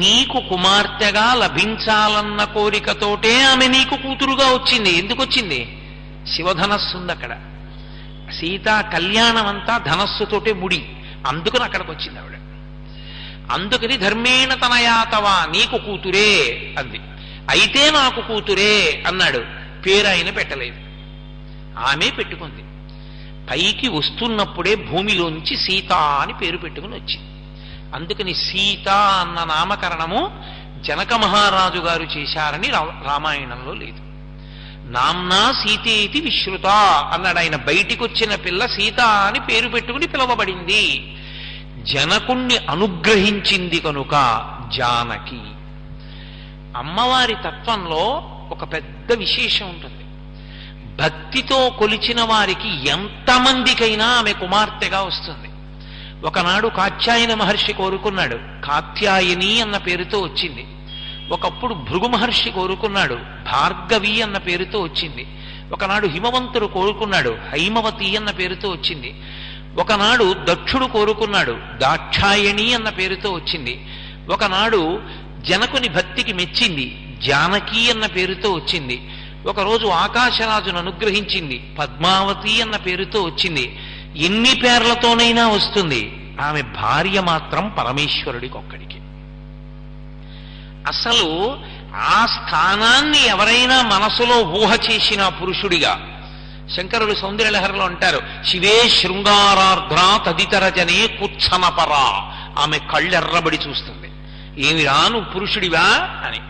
నీకు కుమార్తెగా లభించాలన్న కోరికతోటే ఆమె నీకు కూతురుగా వచ్చింది. ఎందుకు వచ్చింది? శివధనస్సు ఉంది అక్కడ. సీతా కళ్యాణం అంతా ధనస్సుతోటే ముడి. అందుకని అక్కడికి వచ్చింది ఆవిడ. అందుకని ధర్మేణ తనయాతవా, నీకు కూతురే అంది. అయితే నాకు కూతురే అన్నాడు. పేరు ఆయన పెట్టలేదు, ఆమె పెట్టుకుంది. పైకి వస్తున్నప్పుడే భూమిలోంచి సీత అని పేరు పెట్టుకుని వచ్చింది. అందుకని సీత అన్న నామకరణము జనక మహారాజు గారు చేశారని రామాయణంలో లేదు. నామ్నా సీతేతి విశ్రుత అన్నాడు ఆయన. బయటికి వచ్చిన పిల్ల సీత అని పేరు పెట్టుకుని పిలవబడింది. జనకుణ్ణి అనుగ్రహించింది కనుక జానకి. అమ్మవారి తత్వంలో ఒక పెద్ద విశేషం ఉంటుంది. భక్తితో కొలిచిన వారికి ఎంతమందికైనా ఆమె కుమార్తెగా వస్తుంది. ఒకనాడు కాత్యాయన మహర్షి కోరుకున్నాడు, కాత్యాయని అన్న పేరుతో వచ్చింది. ఒకప్పుడు భృగు మహర్షి కోరుకున్నాడు, భార్గవి అన్న పేరుతో వచ్చింది. ఒకనాడు హిమవంతుడు కోరుకున్నాడు, హైమవతి అన్న పేరుతో వచ్చింది. ఒకనాడు దక్షుడు కోరుకున్నాడు, దాక్షాయణి అన్న పేరుతో వచ్చింది. ఒకనాడు జనకుని భక్తికి మెచ్చింది, జానకి అన్న పేరుతో వచ్చింది. ఒకరోజు ఆకాశరాజును అనుగ్రహించింది, పద్మావతి అన్న పేరుతో వచ్చింది. ఎన్ని పేర్లతోనైనా వస్తుంది. ఆమె భార్య మాత్రం పరమేశ్వరుడికి ఒక్కడికి. అసలు ఆ స్థానాన్ని ఎవరైనా మనసులో ఊహ చేసిన పురుషుడిగా, శంకరుడు సౌందర్యలహరిలో అంటారు, శివే శృంగారార్ధ్రా తదితర జనే కుత్సనపరా. ఆమె కళ్ళెర్రబడి చూస్తుంది. ఏమిరా నువ్వు పురుషుడివా అని.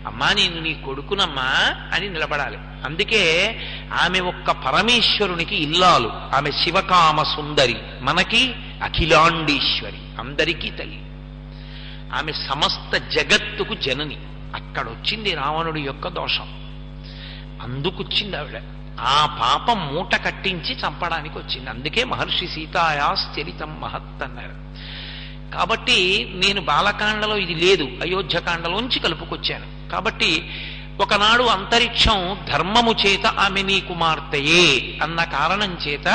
అమ్మా నేను నీ కొడుకునమ్మా అని నిలబడాలి. అందుకే ఆమె ఒక్క పరమేశ్వరునికి ఇల్లాలు. ఆమె శివకామ సుందరి, మనకి అఖిలాండేశ్వరి, అందరికీ తల్లి. ఆమె సమస్త జగత్తుకు జనని. అక్కడొచ్చింది రావణుడి యొక్క దోషం, అందుకొచ్చింది ఆవిడ. ఆ పాపం మూట కట్టించి చంపడానికి వచ్చింది. అందుకే మహర్షి సీతాయాశ్చరితం మహత్ అన్నారు. కాబట్టి నేను బాలకాండలో ఇది లేదు, అయోధ్యకాండలోంచి కలుపుకొచ్చాను. కాబట్టి ఒకనాడు అంతరిక్షం ధర్మము చేత ఆమె నీ కుమార్తెయే అన్న కారణం చేత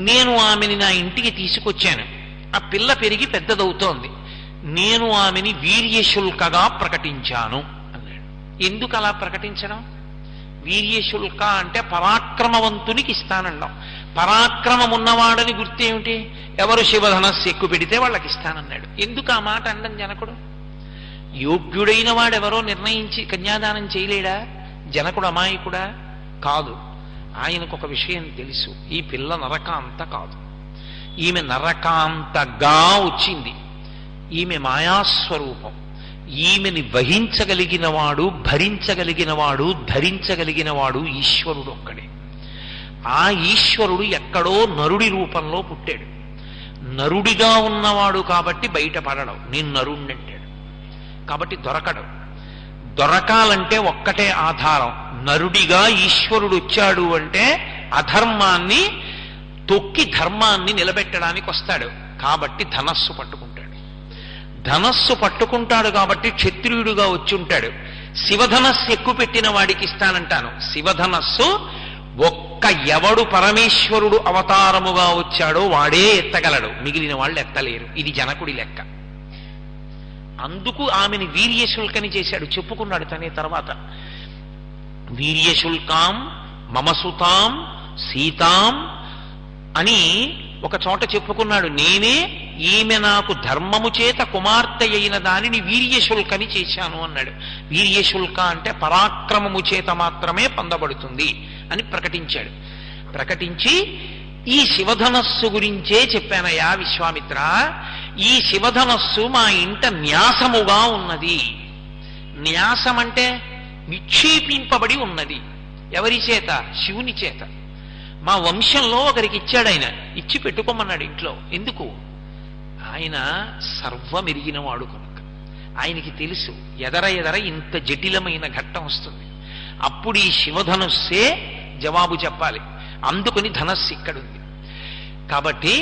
నేను ఆమెని నా ఇంటికి తీసుకొచ్చాను. ఆ పిల్ల పెరిగి పెద్దదవుతోంది. నేను ఆమెని వీర్యశుల్కగా ప్రకటించాను అన్నాడు. ఎందుకు అలా ప్రకటించడం? వీర్యశుల్క అంటే పరాక్రమవంతునికి ఇస్తానండం. పరాక్రమం ఉన్నవాడని గుర్తేమిటి? ఎవరు శివధనస్సు ఎక్కువ పెడితే వాళ్ళకి ఇస్తానన్నాడు. ఎందుకు ఆ మాట అండం జనకుడు? యోగ్యుడైన వాడెవరో నిర్ణయించి కన్యాదానం చేయలేడా? జనకుడు అమాయకుడా? కాదు. ఆయనకు ఒక విషయం తెలుసు, ఈ పిల్ల నరకాంత కాదు. ఈమె నరకాంతగా వచ్చింది. ఈమె మాయాస్వరూపం. ఈమెని వహించగలిగినవాడు, భరించగలిగినవాడు, ధరించగలిగినవాడు ఈశ్వరుడు ఒక్కడే. ఆ ఈశ్వరుడు ఎక్కడో నరుడి రూపంలో పుట్టాడు. నరుడిగా ఉన్నవాడు కాబట్టి బయటపడడం. నేను నరుణ్ణంటాడు కాబట్టి దొరకడు. దొరకాలంటే ఒక్కటే ఆధారం, నరుడిగా ఈశ్వరుడు వచ్చాడు అంటే అధర్మాన్ని తొక్కి ధర్మాన్ని నిలబెట్టడానికి వస్తాడు. కాబట్టి ధనస్సు పట్టుకుంటాడు. ధనస్సు పట్టుకుంటాడు కాబట్టి క్షత్రియుడుగా వచ్చి ఉంటాడు. శివధనస్సు ఎక్కువ పెట్టిన వాడికి ఇస్తానంటాను. శివధనస్సు ఒక్క ఎవడు పరమేశ్వరుడు అవతారముగా వచ్చాడో వాడే ఎత్తగలడు, మిగిలిన వాళ్ళు ఎత్తలేరు. ఇది జనకుడి లెక్క. అందుకు ఆమెని వీర్యశుల్కని చేశాడు. చెప్పుకున్నాడు తనే తర్వాత, వీర్యశుల్కాం మమసుతాం సీతాం అని ఒక చోట చెప్పుకున్నాడు. నేనే ఈమె నాకు ధర్మము చేత కుమార్తె అయిన దానిని వీర్యశుల్కని చేశాను అన్నాడు. వీర్యశుల్క అంటే పరాక్రమము చేత మాత్రమే పొందబడుతుంది అని ప్రకటించాడు. ప్రకటించి ఈ శివధనస్సు గురించే చెప్పానయ్యా విశ్వామిత్ర. ఈ శివధనస్సు మా ఇంట న్యాసముగా ఉన్నది. న్యాసం అంటే నిక్షేపింపబడి ఉన్నది. ఎవరి చేత? శివుని చేత. మా వంశంలో ఒకరికి ఇచ్చాడు ఆయన, ఇచ్చి పెట్టుకోమన్నాడు ఇంట్లో. ఎందుకు? ఆయన సర్వమెరిగినవాడు కనుక. ఆయనకి తెలుసు ఎదర ఇంత జటిలమైన ఘట్టం వస్తుంది, అప్పుడు ఈ శివధనుస్సే జవాబు చెప్పాలి. అందుకని ధనస్సు ఇక్కడుంది. కాబట్టి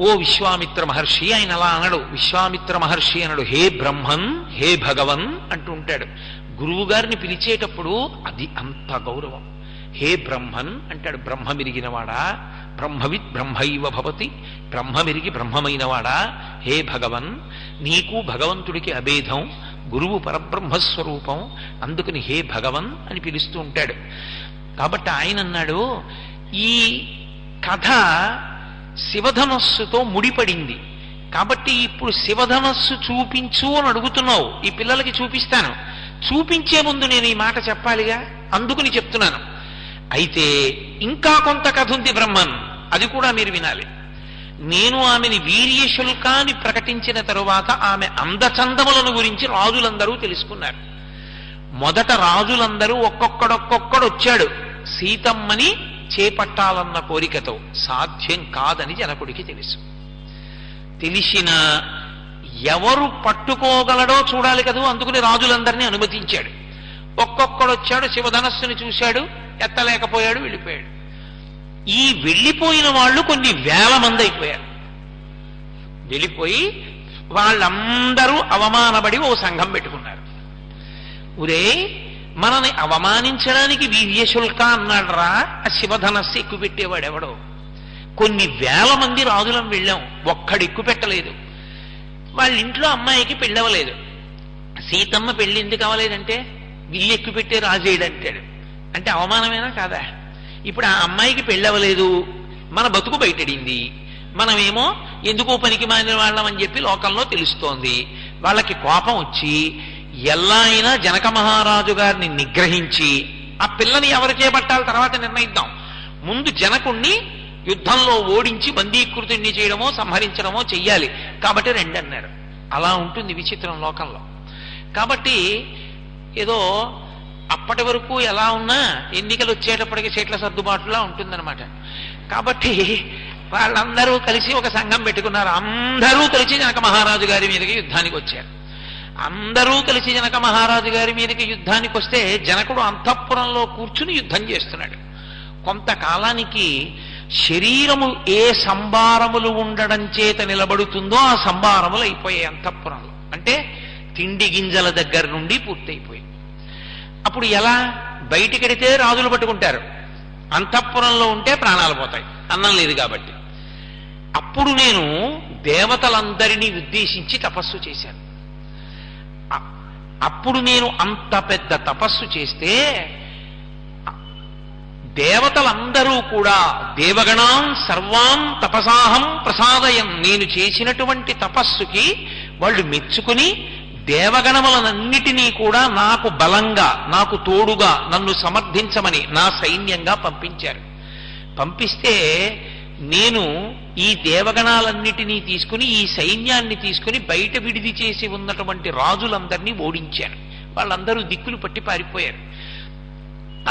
ఓ విశ్వామిత్ర మహర్షి, ఆయన అలా అనడు. విశ్వామిత్ర మహర్షి అనడు, హే బ్రహ్మన్, హే భగవన్ అంటూ ఉంటాడు. గురువు గారిని పిలిచేటప్పుడు అది అంత గౌరవం. హే బ్రహ్మన్ అంటాడు. బ్రహ్మమిరిగినవాడా, బ్రహ్మవిత్ బ్రహ్మైవ భవతి, బ్రహ్మమిరిగి బ్రహ్మమైనవాడా, హే భగవన్, నీకు భగవంతుడికి అభేదం, గురువు పరబ్రహ్మస్వరూపం, అందుకని హే భగవన్ అని పిలుస్తూ ఉంటాడు. కాబట్టి ఆయన అన్నాడు, ఈ కథ శివధనస్సుతో ముడిపడింది కాబట్టి ఇప్పుడు శివధనస్సు చూపించు అని అడుగుతున్నావు. ఈ పిల్లలకి చూపిస్తాను. చూపించే ముందు నేను ఈ మాట చెప్పాలిగా, అందుకుని చెప్తున్నాను. అయితే ఇంకా కొంత కథ ఉంది బ్రహ్మన్, అది కూడా మీరు వినాలి. నేను ఆమెని వీర్యశుల్కాన్ని ప్రకటించిన తరువాత ఆమె అందచందములను గురించి రాజులందరూ తెలుసుకున్నారు. మొదట రాజులందరూ ఒక్కొక్కడొక్కొక్కడు వచ్చాడు సీతమ్మని చేపట్టాలన్న కోరికతో. సాధ్యం కాదని జనకుడికి తెలుసు. తెలిసిన ఎవరు పట్టుకోగలడో చూడాలి కదూ, అందుకని రాజులందరినీ అనుమతించాడు. ఒక్కొక్కడొచ్చాడు, శివధనస్సుని చూశాడు, ఎత్తలేకపోయాడు, వెళ్ళిపోయాడు. ఈ వెళ్ళిపోయిన వాళ్ళు కొన్ని వేల మంది అయిపోయారు. వెళ్ళిపోయి వాళ్ళందరూ అవమానపడి ఓ సంఘం పెట్టుకున్నారు. ఒరే, మనని అవమానించడానికి వీర్యశుల్క అన్నాడరా, ఆ శివధనస్సు ఎక్కువ పెట్టేవాడెవడో. కొన్ని వేల మంది రాజులం వెళ్ళాం, ఒక్కడు ఎక్కువ పెట్టలేదు. వాళ్ళ ఇంట్లో అమ్మాయికి పెళ్ళవలేదు. సీతమ్మ పెళ్లి ఎందుకు అవ్వలేదంటే విల్లు ఎక్కువ పెట్టే రాజేయడంటాడు. అంటే అవమానమేనా కాదా? ఇప్పుడు ఆ అమ్మాయికి పెళ్ళవలేదు, మన బతుకు బయటడింది, మనమేమో ఎందుకో పనికి మారిన వాళ్ళం అని చెప్పి లోకంలో తెలుస్తోంది. వాళ్ళకి కోపం వచ్చి ఎలా అయినా జనక మహారాజు గారిని నిగ్రహించి ఆ పిల్లని ఎవరు చేపట్టాలి తర్వాత నిర్ణయిద్దాం, ముందు జనకుణ్ణి యుద్ధంలో ఓడించి బందీకృతుణ్ణి చేయడమో సంహరించడమో చెయ్యాలి, కాబట్టి రెండు అన్నారు. అలా ఉంటుంది విచిత్రం లోకంలో. కాబట్టి ఏదో అప్పటి వరకు ఎలా ఉన్నా ఎన్నికలు వచ్చేటప్పటికి సీట్ల సర్దుబాటులా ఉంటుందన్నమాట. కాబట్టి వాళ్ళందరూ కలిసి ఒక సంఘం పెట్టుకున్నారు. అందరూ కలిసి జనక మహారాజు గారి మీదకి యుద్ధానికి వచ్చారు. అందరూ కలిసి జనక మహారాజు గారి మీదకి యుద్ధానికి వస్తే జనకుడు అంతఃపురంలో కూర్చుని యుద్ధం చేస్తున్నాడు. కొంతకాలానికి శరీరము ఏ సంభారములు ఉండడం చేత నిలబడుతుందో ఆ సంభారములు అయిపోయాయి అంతఃపురంలో. అంటే తిండి గింజల దగ్గర నుండి పూర్తయిపోయి. అప్పుడు ఎలా? బయటికెడితే రాజులు పట్టుకుంటారు, అంతఃపురంలో ఉంటే ప్రాణాలు పోతాయి, అన్నం లేదు కాబట్టి. అప్పుడు నేను దేవతలందరినీ ఉద్దేశించి తపస్సు చేశాను. అప్పుడు నేను అంత పెద్ద తపస్సు చేస్తే దేవతలందరూ కూడా దేవగణాం సర్వాం తపసాహం ప్రసాదయం, నేను చేసినటువంటి తపస్సుకి వాళ్ళు మెచ్చుకుని దేవగణములనన్నిటినీ కూడా నాకు బలంగా, నాకు తోడుగా, నన్ను సమర్థించమని నా సైన్యంగా పంపించారు. పంపిస్తే నేను ఈ దేవగణాలన్నిటినీ తీసుకుని, ఈ సైన్యాన్ని తీసుకుని బయట విడిది చేసి ఉన్నటువంటి రాజులందరినీ ఓడించాను. వాళ్ళందరూ దిక్కులు పట్టి పారిపోయారు.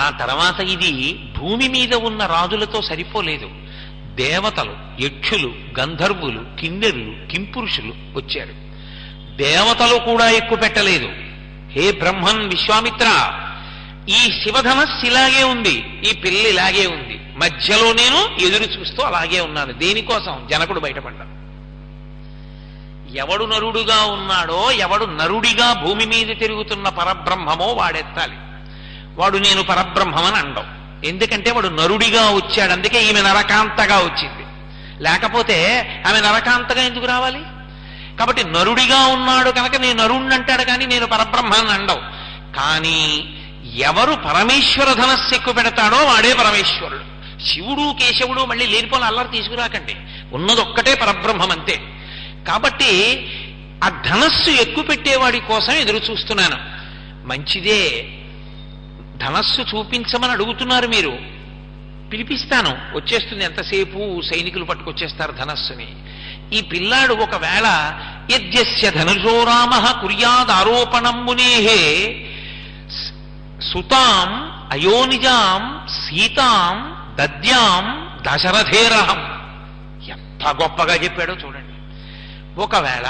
ఆ తర్వాత ఇది భూమి మీద ఉన్న రాజులతో సరిపోలేదు. దేవతలు, యక్షులు, గంధర్వులు, కిన్నెరులు, కింపురుషులు వచ్చారు. దేవతలు కూడా ఎక్కువ పెట్టలేదు. హే బ్రహ్మన్, విశ్వామిత్ర, ఈ శివధనస్సు ఇలాగే ఉంది, ఈ పిల్ల ఇలాగే ఉంది, మధ్యలో నేను ఎదురు చూస్తూ అలాగే ఉన్నాను. దేనికోసం? జనకుడు బయటపడ్డాడు. ఎవడు నరుడుగా ఉన్నాడో, ఎవడు నరుడిగా భూమి మీద తిరుగుతున్న పరబ్రహ్మమో వాడెత్తాలి. వాడు నేను పరబ్రహ్మమని అండం. ఎందుకంటే వాడు నరుడిగా వచ్చాడు, అందుకే ఈమె నరకాంతగా వచ్చింది. లేకపోతే ఆమె నరకాంతగా ఎందుకు రావాలి? కాబట్టి నరుడిగా ఉన్నాడు కనుక నేను నరుణ్ణి అంటాడు, కానీ నేను పరబ్రహ్మాన్ని అండవు. కానీ ఎవరు పరమేశ్వర ధనస్సు ఎక్కువ పెడతాడో వాడే పరమేశ్వరుడు. శివుడు కేశవుడు మళ్ళీ లేనిపోని అల్లరి తీసుకురాకండి, ఉన్నదొక్కటే పరబ్రహ్మం అంతే. కాబట్టి ఆ ధనస్సు ఎక్కువ పెట్టేవాడి కోసం ఎదురు చూస్తున్నాను. మంచిదే, ధనస్సు చూపించమని అడుగుతున్నారు మీరు, పిలిపిస్తాను, వచ్చేస్తుంది. ఎంతసేపు సైనికులు పట్టుకొచ్చేస్తారు ధనస్సుని. ఈ పిల్లాడు ఒకవేళ యజ్ఞస్య ధనుజో రామ కుర్యాద్ ఆరోపణం మునేహే సుతాం అయోనిజాం సీతాం దద్యాం దశరథేరహం. ఎంత గొప్పగా చెప్పాడో చూడండి. ఒకవేళ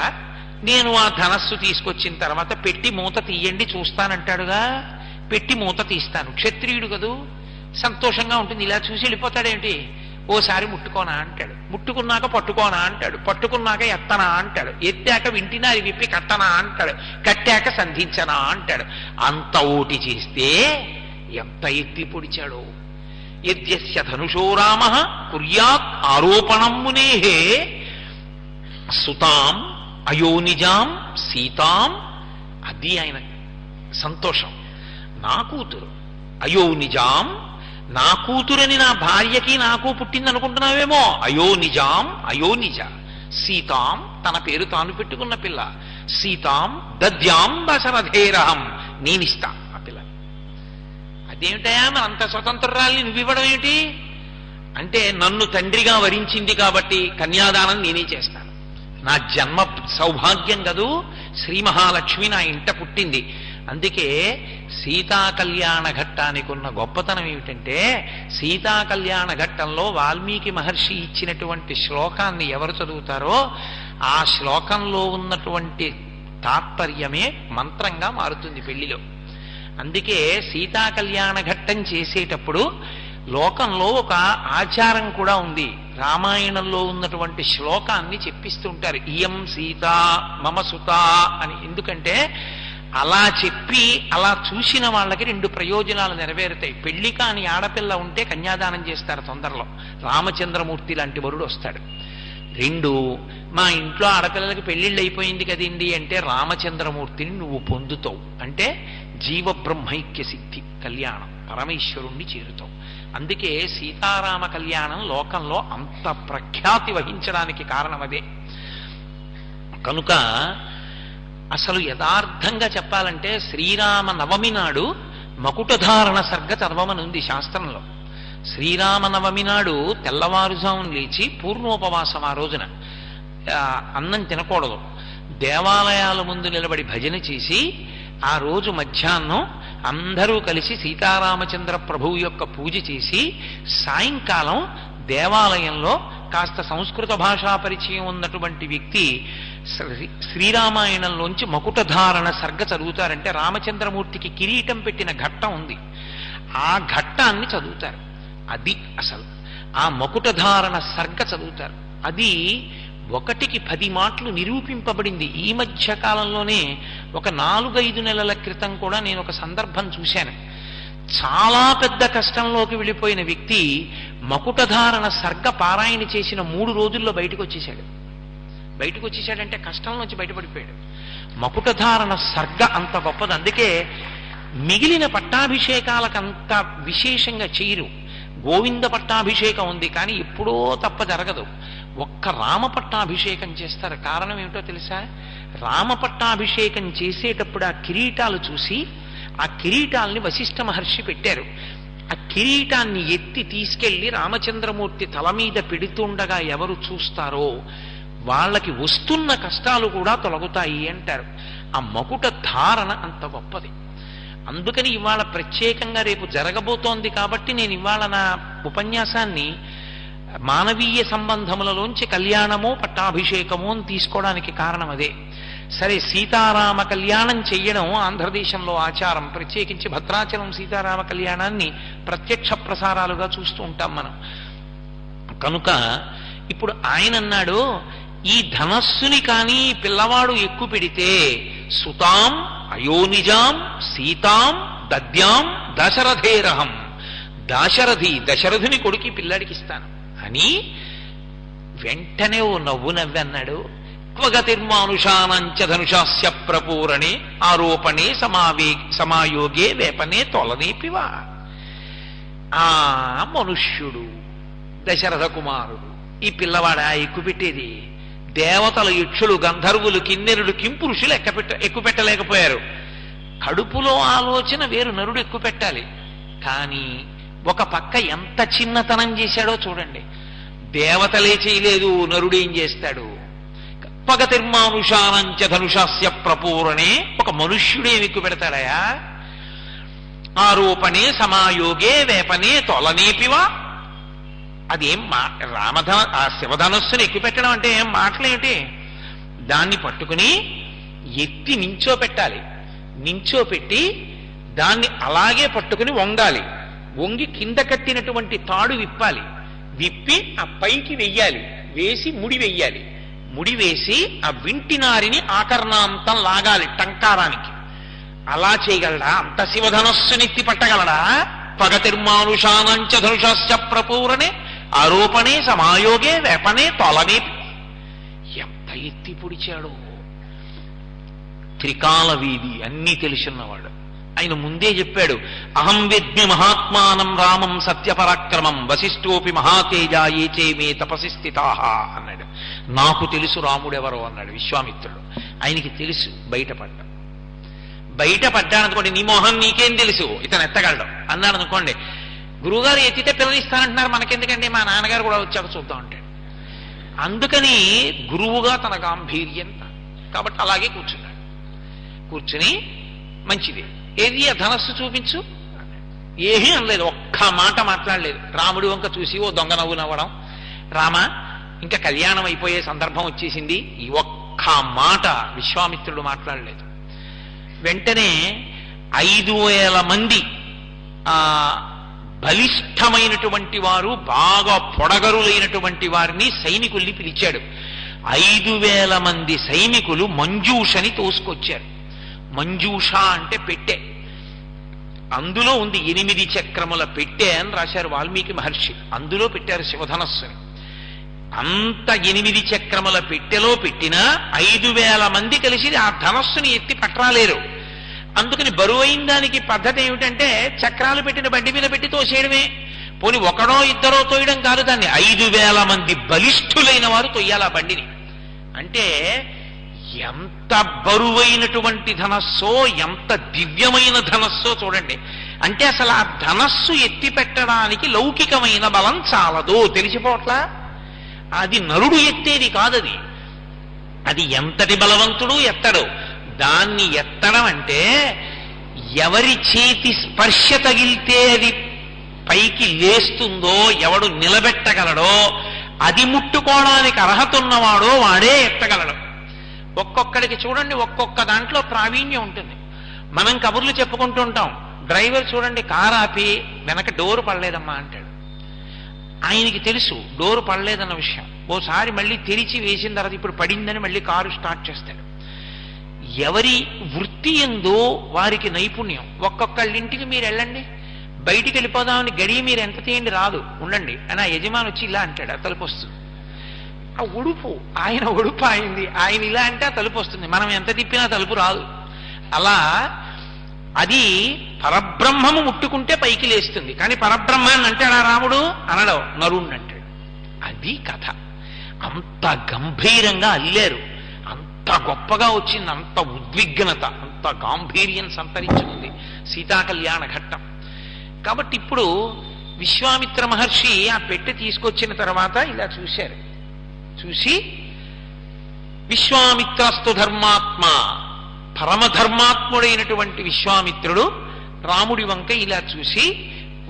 నేను ఆ ధనస్సు తీసుకొచ్చిన తర్వాత పెట్టి మూత తీయండి చూస్తానంటాడుగా, పెట్టి మూత తీస్తాను. క్షత్రియుడు కదూ, సంతోషంగా ఉంటుంది. ఇలా చూసి వెళ్ళిపోతాడేంటి? ఓసారి ముట్టుకోనా అంటాడు, ముట్టుకున్నాక పట్టుకోనా అంటాడు, పట్టుకున్నాక ఎత్తనా అంటాడు, ఎత్తాక వింటినా అది విప్పి కట్టనా అంటాడు, కట్టాక సంధించనా అంటాడు. అంత ఓటి చేస్తే ఎంత ఎత్తి పొడిచాడో. యద్యస్య ధనుషో రామ కుర్యాత్ ఆరోపణం మునేహే సుతాం అయోనిజాం సీతాం. అది ఆయన సంతోషం. నా కూతురు అయోనిజాం, నా కూతురని నా భార్యకి నాకు పుట్టింది అనుకుంటున్నావేమో. అయోనిజాం, అయోనిజ. సీతాం, తన పేరు తాను పెట్టుకున్న పిల్ల. సీతాం దద్యాం దశరథేరహం, నేనిస్తా ఆ పిల్ల. అదేమిటయా మన అంత స్వతంత్రాల్ని నువ్వివ్వడం ఏమిటి అంటే, నన్ను తండ్రిగా వరించింది కాబట్టి కన్యాదానం నేనే చేస్తాను. నా జన్మ సౌభాగ్యం కదూ, శ్రీ మహాలక్ష్మి నా ఇంట పుట్టింది. అందుకే సీతా కళ్యాణ ఘట్టానికి ఉన్న గొప్పతనం ఏమిటంటే, సీతా కళ్యాణ ఘట్టంలో వాల్మీకి మహర్షి ఇచ్చినటువంటి శ్లోకాన్ని ఎవరు చదువుతారో ఆ శ్లోకంలో ఉన్నటువంటి తాత్పర్యమే మంత్రంగా మారుతుంది పెళ్లిలో. అందుకే సీతా కళ్యాణ ఘట్టం చేసేటప్పుడు లోకంలో ఒక ఆచారం కూడా ఉంది. రామాయణంలో ఉన్నటువంటి శ్లోకాన్ని చెప్పిస్తుంటారు. ఇయం సీత మమ సుత అని. ఎందుకంటే అలా చెప్పి అలా చూసిన వాళ్ళకి రెండు ప్రయోజనాలు నెరవేరుతాయి. పెళ్లి కాని ఆడపిల్ల ఉంటే కన్యాదానం చేస్తారు తొందరలో, రామచంద్రమూర్తి లాంటి వరుడు వస్తాడు. రెండు, మా ఇంట్లో ఆడపిల్లలకి పెళ్లిళ్ళు అయిపోయింది కదండి అంటే రామచంద్రమూర్తిని నువ్వు పొందుతావు. అంటే జీవబ్రహ్మైక్య సిద్ధి కళ్యాణం, పరమేశ్వరుణ్ణి చేరుతావు. అందుకే సీతారామ కళ్యాణం లోకంలో అంత ప్రఖ్యాతి వహించడానికి కారణం అదే. కనుక అసలు యథార్థంగా చెప్పాలంటే శ్రీరామ నవమి నాడు మకుటధారణ సర్గ చదవమనుంది శాస్త్రంలో. శ్రీరామ నవమి నాడు తెల్లవారుజామున లేచి పూర్ణోపవాసం, ఆ రోజున అన్నం తినకూడదు. దేవాలయాల ముందు నిలబడి భజన చేసి ఆ రోజు మధ్యాహ్నం అందరూ కలిసి సీతారామచంద్ర ప్రభువు యొక్క పూజ చేసి సాయంకాలం దేవాలయంలో కాస్త సంస్కృత భాషా పరిచయం ఉన్నటువంటి వ్యక్తి శ్రీరామాయణంలోంచి మకుటధారణ సర్గ చదువుతారంటే రామచంద్రమూర్తికి కిరీటం పెట్టిన ఘట్టం ఉంది, ఆ ఘట్టాన్ని చదువుతారు. అది అసలు ఆ మకుటధారణ సర్గ చదువుతారు. అది 1కి 10 మాటలు నిరూపింపబడింది. ఈ మధ్య కాలంలోనే ఒక 4-5 నెలల క్రితం కూడా నేను ఒక సందర్భం చూశాను. చాలా పెద్ద కష్టంలోకి వెళ్ళిపోయిన వ్యక్తి మకుటధారణ సర్గ పారాయణ చేసిన 3 రోజుల్లో బయటకు వచ్చేశాడు. బయటకు వచ్చేసాడంటే కష్టంలోంచి బయటపడిపోయాడు. మకుటధారణ సర్గ అంత గొప్పది. అందుకే మిగిలిన పట్టాభిషేకాలకంత విశేషంగా చేయరు. గోవింద పట్టాభిషేకం ఉంది కానీ ఎప్పుడో తప్ప జరగదు. ఒక్క రామ పట్టాభిషేకం చేస్తారు. కారణం ఏమిటో తెలుసా? రామ పట్టాభిషేకం చేసేటప్పుడు ఆ కిరీటాలు చూసి ఆ కిరీటాల్ని వశిష్ఠ మహర్షి పెట్టారు. ఆ కిరీటాన్ని ఎత్తి తీసుకెళ్లి రామచంద్రమూర్తి తల మీద పెడుతుండగా ఎవరు చూస్తారో వాళ్ళకి వస్తున్న కష్టాలు కూడా తొలగుతాయి అంటారు. ఆ మకుట ధారణ అంత గొప్పది. అందుకని ఇవాళ ప్రత్యేకంగా రేపు జరగబోతోంది కాబట్టి నేను ఇవాళ నా ఉపన్యాసాన్ని మానవీయ సంబంధములలోంచి కళ్యాణమో పట్టాభిషేకమో అని తీసుకోవడానికి కారణం అదే. సరే, సీతారామ కళ్యాణం చెయ్యడం ఆంధ్రదేశంలో ఆచారం. ప్రత్యేకించి భద్రాచలం సీతారామ కళ్యాణాన్ని ప్రత్యక్ష ప్రసారాలుగా చూస్తూ ఉంటాం మనం. కనుక ఇప్పుడు ఆయన అన్నాడు, ఈ ధనస్సుని కానీ పిల్లవాడు ఎక్కువ పెడితే సుతాం అయోనిజాం సీతాం దద్యాం దశరథేరహం, దశరథుని కొడుకి పిల్లాడికి ఇస్తాను అని వెంటనే ఓ నవ్వు నవ్వి అన్నాడు. క్వగతిర్మానుషానంచ ధనుషాస్య ప్రపూరణే ఆరోపణే సమాయోగే వేపనే తొలనేపివా. ఆ మనుష్యుడు దశరథ కుమారుడు ఈ పిల్లవాడా ఎక్కుపెట్టేది? దేవతల యక్షులు గంధర్వులు కిన్నెరుడు కింపురుషులు ఎక్కుపెట్టలేకపోయారు. కడుపులో ఆలోచన వేరు, నరుడు ఎక్కుపెట్టాలి. కానీ ఒక పక్క ఎంత చిన్నతనం చేశాడో చూడండి. దేవతలే చేయలేదు, నరుడేం చేస్తాడు? పగతిర్మానుషానంచ ధనుషాస్య ప్రపూరణే, ఒక మనుష్యుడేమి ఎక్కువ పెడతాడయా? ఆరోపణే సమాయోగే వేపనే తొలనేపివా. అదేం ఆ శివధనస్సును ఎక్కుపెట్టడం అంటే ఏం మాటలేమిటి? దాన్ని పట్టుకుని ఎత్తి నించోపెట్టాలి. నించోపెట్టి దాన్ని అలాగే పట్టుకుని వంగాలి. వంగి కింద కట్టినటువంటి తాడు విప్పాలి. విప్పి ఆ పైకి వెయ్యాలి. వేసి ముడి వెయ్యాలి. ముడి వేసి ఆ వింటినారిని ఆకర్ణాంతం లాగాలి టంకారానికి. అలా చేయగలడా? అంత శివధనస్సునెత్తి పట్టగలడా? పగతిర్మానుషానంచ ధనుషస్య ప్రపూరణే ఆరోపణే సమాయోగే వేపనే తొలనే. ఎంత ఎత్తి పొడిచాడు! త్రికాల వీధి అన్నీ తెలుసున్నవాడు. ఆయన ముందే చెప్పాడు, అహం విద్మి మహాత్మానం రామం సత్యపరాక్రమం వశిష్ఠోపి మహాతేజ ఏచే మే తపసి స్థితాః అన్నాడు. నాకు తెలుసు రాముడెవరో అన్నాడు విశ్వామిత్రుడు. ఆయనకి తెలుసు బయటపడ్డాడనుకోండి, నీ మోహం నీకేం తెలుసు, ఇతను ఎత్తగలడు అన్నాడు అనుకోండి. గురువుగారు ఎత్తితే పిల్లలు ఇస్తానంటున్నారు, మనకెందుకండి, మా నాన్నగారు కూడా వచ్చాక చూద్దాం అంటాడు. అందుకని గురువుగా తన గాంభీర్యం. కాబట్టి అలాగే కూర్చున్నాడు. కూర్చుని మంచిది, ఏది ఆ ధనస్సు చూపించు. ఏమీ అనలేదు, ఒక్క మాట మాట్లాడలేదు. రాముడి వంక చూసి ఓ దొంగ నవ్వు నవ్వడం. రామ, ఇంకా కళ్యాణం అయిపోయే సందర్భం వచ్చేసింది. ఈ ఒక్క మాట విశ్వామిత్రుడు మాట్లాడలేదు. వెంటనే 5,000 మంది బలిష్టమైనటువంటి వారు, బాగా పొడగరులైనటువంటి వారిని సైనికుల్ని పిలిచాడు. 5,000 మంది సైనికులు మంజూషని తోసుకొచ్చారు. మంజూష అంటే పెట్టె. అందులో ఉంది 8 చక్రముల పెట్టె అని రాశారు వాల్మీకి మహర్షి. అందులో పెట్టారు శివధనస్సుని. అంత 8 చక్రముల పెట్టెలో పెట్టినా 5,000 మంది కలిసి ఆ ధనస్సుని ఎత్తి పట్టరాలేరు. అందుకని బరువైన దానికి పద్ధతి ఏమిటంటే చక్రాలు పెట్టిన బండి మీద పెట్టి తోసేయడమే. పోని ఒకడో ఇద్దరో తోయడం కాదు, దాన్ని 5,000 మంది బలిష్ఠులైన వారు తొయ్యాలి ఆ బండిని. అంటే ఎంత బరువైనటువంటి ధనస్సో, ఎంత దివ్యమైన ధనస్సో చూడండి. అంటే అసలు ఆ ధనస్సు ఎత్తి పెట్టడానికి లౌకికమైన బలం చాలదు, తెలిసిపోట్లా. అది నరుడు ఎత్తేది కాదది. అది ఎంతటి బలవంతుడు ఎత్తడు. దాన్ని ఎత్తడం అంటే ఎవరి చేతి స్పర్శ తగిలితే అది పైకి లేస్తుందో, ఎవడు నిలబెట్టగలడో, అది ముట్టుకోవడానికి అర్హత ఉన్నవాడో వాడే ఎత్తగలడు. ఒక్కొక్కడికి చూడండి, ఒక్కొక్క దాంట్లో ప్రావీణ్యం ఉంటుంది. మనం కబుర్లు చెప్పుకుంటూ ఉంటాం. డ్రైవర్ చూడండి, కారు ఆపి వెనక డోరు పడలేదమ్మా అంటాడు. ఆయనకి తెలుసు డోరు పడలేదన్న విషయం. ఓసారి మళ్ళీ తెరిచి వేసిన తర్వాత ఇప్పుడు పడిందని మళ్ళీ కారు స్టార్ట్ చేస్తాడు. ఎవరి వృత్తి ఎందో వారికి నైపుణ్యం. ఒక్కొక్కళ్ళింటికి మీరు వెళ్ళండి, బయటికి వెళ్ళిపోదామని గడియ మీరు ఎంత తీయండి రాదు, ఉండండి అని ఆ యజమాని వచ్చి ఇలా అంటాడు, ఆ తలుపు వస్తుంది. ఆ ఉడుపు ఆయన ఉడుపు అయింది, ఆయన ఇలా అంటే ఆ తలుపు వస్తుంది. మనం ఎంత తిప్పినా తలుపు రాదు. అలా అది పరబ్రహ్మము ముట్టుకుంటే పైకి లేస్తుంది. కానీ పరబ్రహ్మాన్ని అంటాడా రాముడు? అనడం, నరుణ్ణి అంటాడు. అది కథ. అంత గంభీరంగా అల్లారు, అంత గొప్పగా వచ్చింది, అంత ఉద్విగ్నత, అంత గాంభీర్యం సంతరించుకుంది సీతాకళ్యాణ ఘట్టం. కాబట్టి ఇప్పుడు విశ్వామిత్ర మహర్షి ఆ పెట్టె తీసుకొచ్చిన తర్వాత ఇలా చూశారు. చూసి విశ్వామిత్రస్తు ధర్మాత్మ, పరమధర్మాత్ముడైనటువంటి విశ్వామిత్రుడు రాముడి వంక ఇలా చూసి,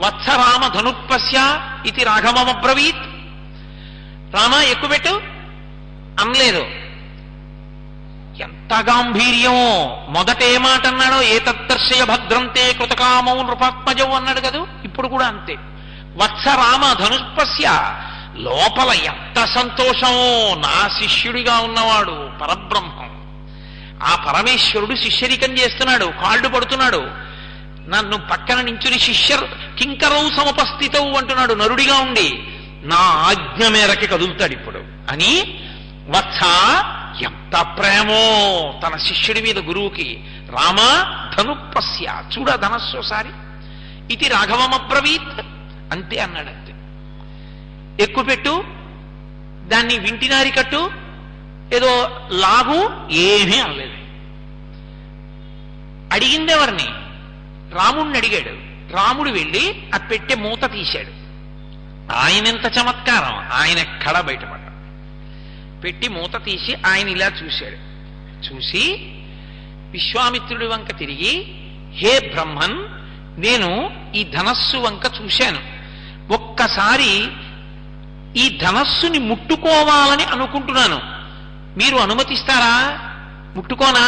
వత్సరామ ధనుర్పశ్య ఇది రాఘవమబ్రవీత్. రామ ఎక్కుపెట్టు అనలేదు. ఎంత గాంభీర్యమో! మొదట ఏ మాట అన్నాడో, ఏ తద్దర్శయ భద్రంతే కృతకామౌ నృపాత్మజం అన్నాడు కదా. ఇప్పుడు కూడా అంతే. వత్సరామ ధనుర్పశ్య, లోపల ఎంత సంతోషమో! నా శిష్యుడిగా ఉన్నవాడు పరబ్రహ్మం, ఆ పరమేశ్వరుడు శిష్యరికం చేస్తున్నాడు, కాళ్ళు పడుతున్నాడు. నన్ను పక్కన నించుని శిష్యర్ కింకరౌ సముపస్థితవు అంటున్నాడు నరుడిగా ఉండి. నా ఆజ్ఞ మేరకి కదులుతాడు ఇప్పుడు అని. వత్స, ఎంత ప్రేమో తన శిష్యుడి మీద గురువుకి. రామ ధనుపశ్య, చూడ ధనస్సోసారి. ఇది రాఘవమబ్రవీత్, అంతే అన్నాడు. అంతే. ఎక్కుపెట్టు, దాన్ని వింటినారి కట్టు, ఏదో లాగు, ఏమీ అనలేదు. అడిగిందెవరిని? రాముణ్ణి అడిగాడు. రాముడు వెళ్ళి ఆ పెట్టె మూత తీశాడు. ఆయనెంత చమత్కారం! ఆయన ఎక్కడ బయటపడ్డాడు. పెట్టి మూత తీసి ఆయన ఇలా చూశాడు. చూసి విశ్వామిత్రుడి వంక తిరిగి, హే బ్రహ్మన్, నేను ఈ ధనస్సు వంక చూశాను. ఒక్కసారి ఈ ధనస్సుని ముట్టుకోవాలని అనుకుంటున్నాను, మీరు అనుమతిస్తారా, ముట్టుకోనా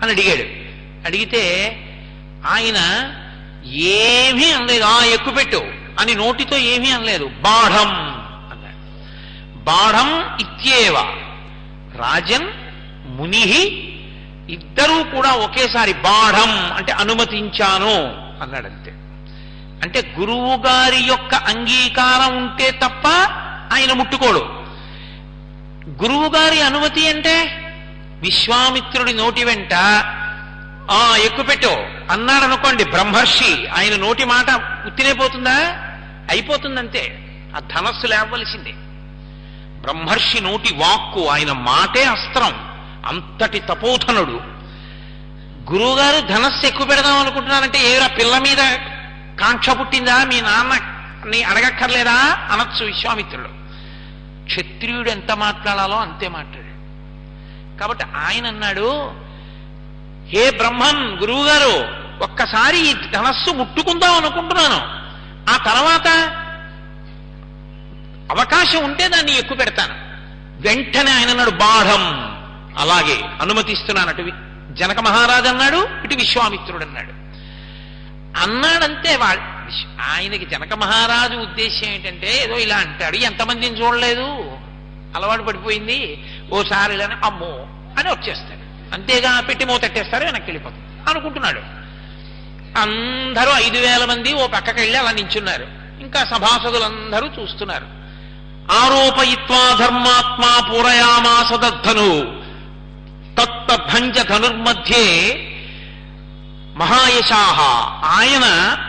అని అడిగాడు. అడిగితే ఆయన ఏమీ అనలేదు. ఎక్కుపెట్టు అని నోటితో ఏమీ అనలేదు. బాఢం అన్నాడు. బాఢం ఇత్యేవ రాజన్ ముని, ఇద్దరూ కూడా ఒకేసారి బాఢం అంటే అనుమతించాను అన్నాడంతే. అంటే గురువు గారి యొక్క అంగీకారం ఉంటే తప్ప ఆయన ముట్టుకోడు. గురువు గారి అనుమతి అంటే విశ్వామిత్రుడి నోటి వెంట ఎక్కుపెట్టు అన్నాడు అనుకోండి బ్రహ్మర్షి, ఆయన నోటి మాట ఉత్తిరైపోతుందా? అయిపోతుందంతే. ఆ ధనస్సు లేవలసిందే. బ్రహ్మర్షి నోటి వాక్కు, ఆయన మాటే అస్త్రం. అంతటి తపోధనుడు. గురువుగారు ధనస్సు ఎక్కువ పెడదాం అనుకుంటున్నారంటే ఏరా పిల్ల మీద కాంక్ష పుట్టిందా, మీ నాన్నని అడగక్కర్లేదా అనొచ్చు విశ్వామిత్రుడు. క్షత్రియుడు ఎంత మాట్లాడాలో అంతే మాట్లాడాడు. కాబట్టి ఆయన అన్నాడు, హే బ్రహ్మన్, గురువుగారు ఒక్కసారి ఈ ధనస్సు ముట్టుకుందాం అనుకుంటున్నాను, ఆ తర్వాత అవకాశం ఉంటే దాన్ని ఎక్కువ పెడతాను. వెంటనే ఆయన అన్నాడు బాఢం, అలాగే అనుమతిస్తున్నాను. అటు జనక మహారాజు అన్నాడు, ఇటు విశ్వామిత్రుడు అన్నాడు. అన్నాడంతే. ఆయనకి జనక మహారాజు ఉద్దేశం ఏంటంటే ఏదో ఇలా అంటాడు, ఎంతమందిని చూడలేదు, అలవాటు పడిపోయింది, ఓసారి ఇలానే అమ్మో అని వచ్చేస్తాడు. అంతేగా పెట్టి మోతట్టేస్తారు, వెనక్కి వెళ్ళిపోతాడు అనుకుంటున్నాడు. అందరూ 5,000 మంది ఓ పక్కకి వెళ్ళి అలా నించున్నారు. ఇంకా సభాసదులందరూ చూస్తున్నారు. ఆరోపయిత్వా ధర్మాత్మా పూరయామాస దద్ధను తత్తభంజ ధనుర్మధ్యే మహాయశాహ. ఆయన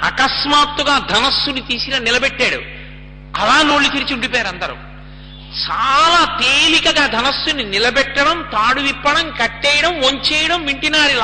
అకస్మాత్తుగా ధనస్సుని తీసి నిలబెట్టాడు. అలా నోళ్లు తెరిచి ఉండిపోయారు అందరూ. చాలా తేలికగా ధనస్సుని నిలబెట్టడం, తాడు విప్పడం, కట్టేయడం, వంచేయడం, వింటినారి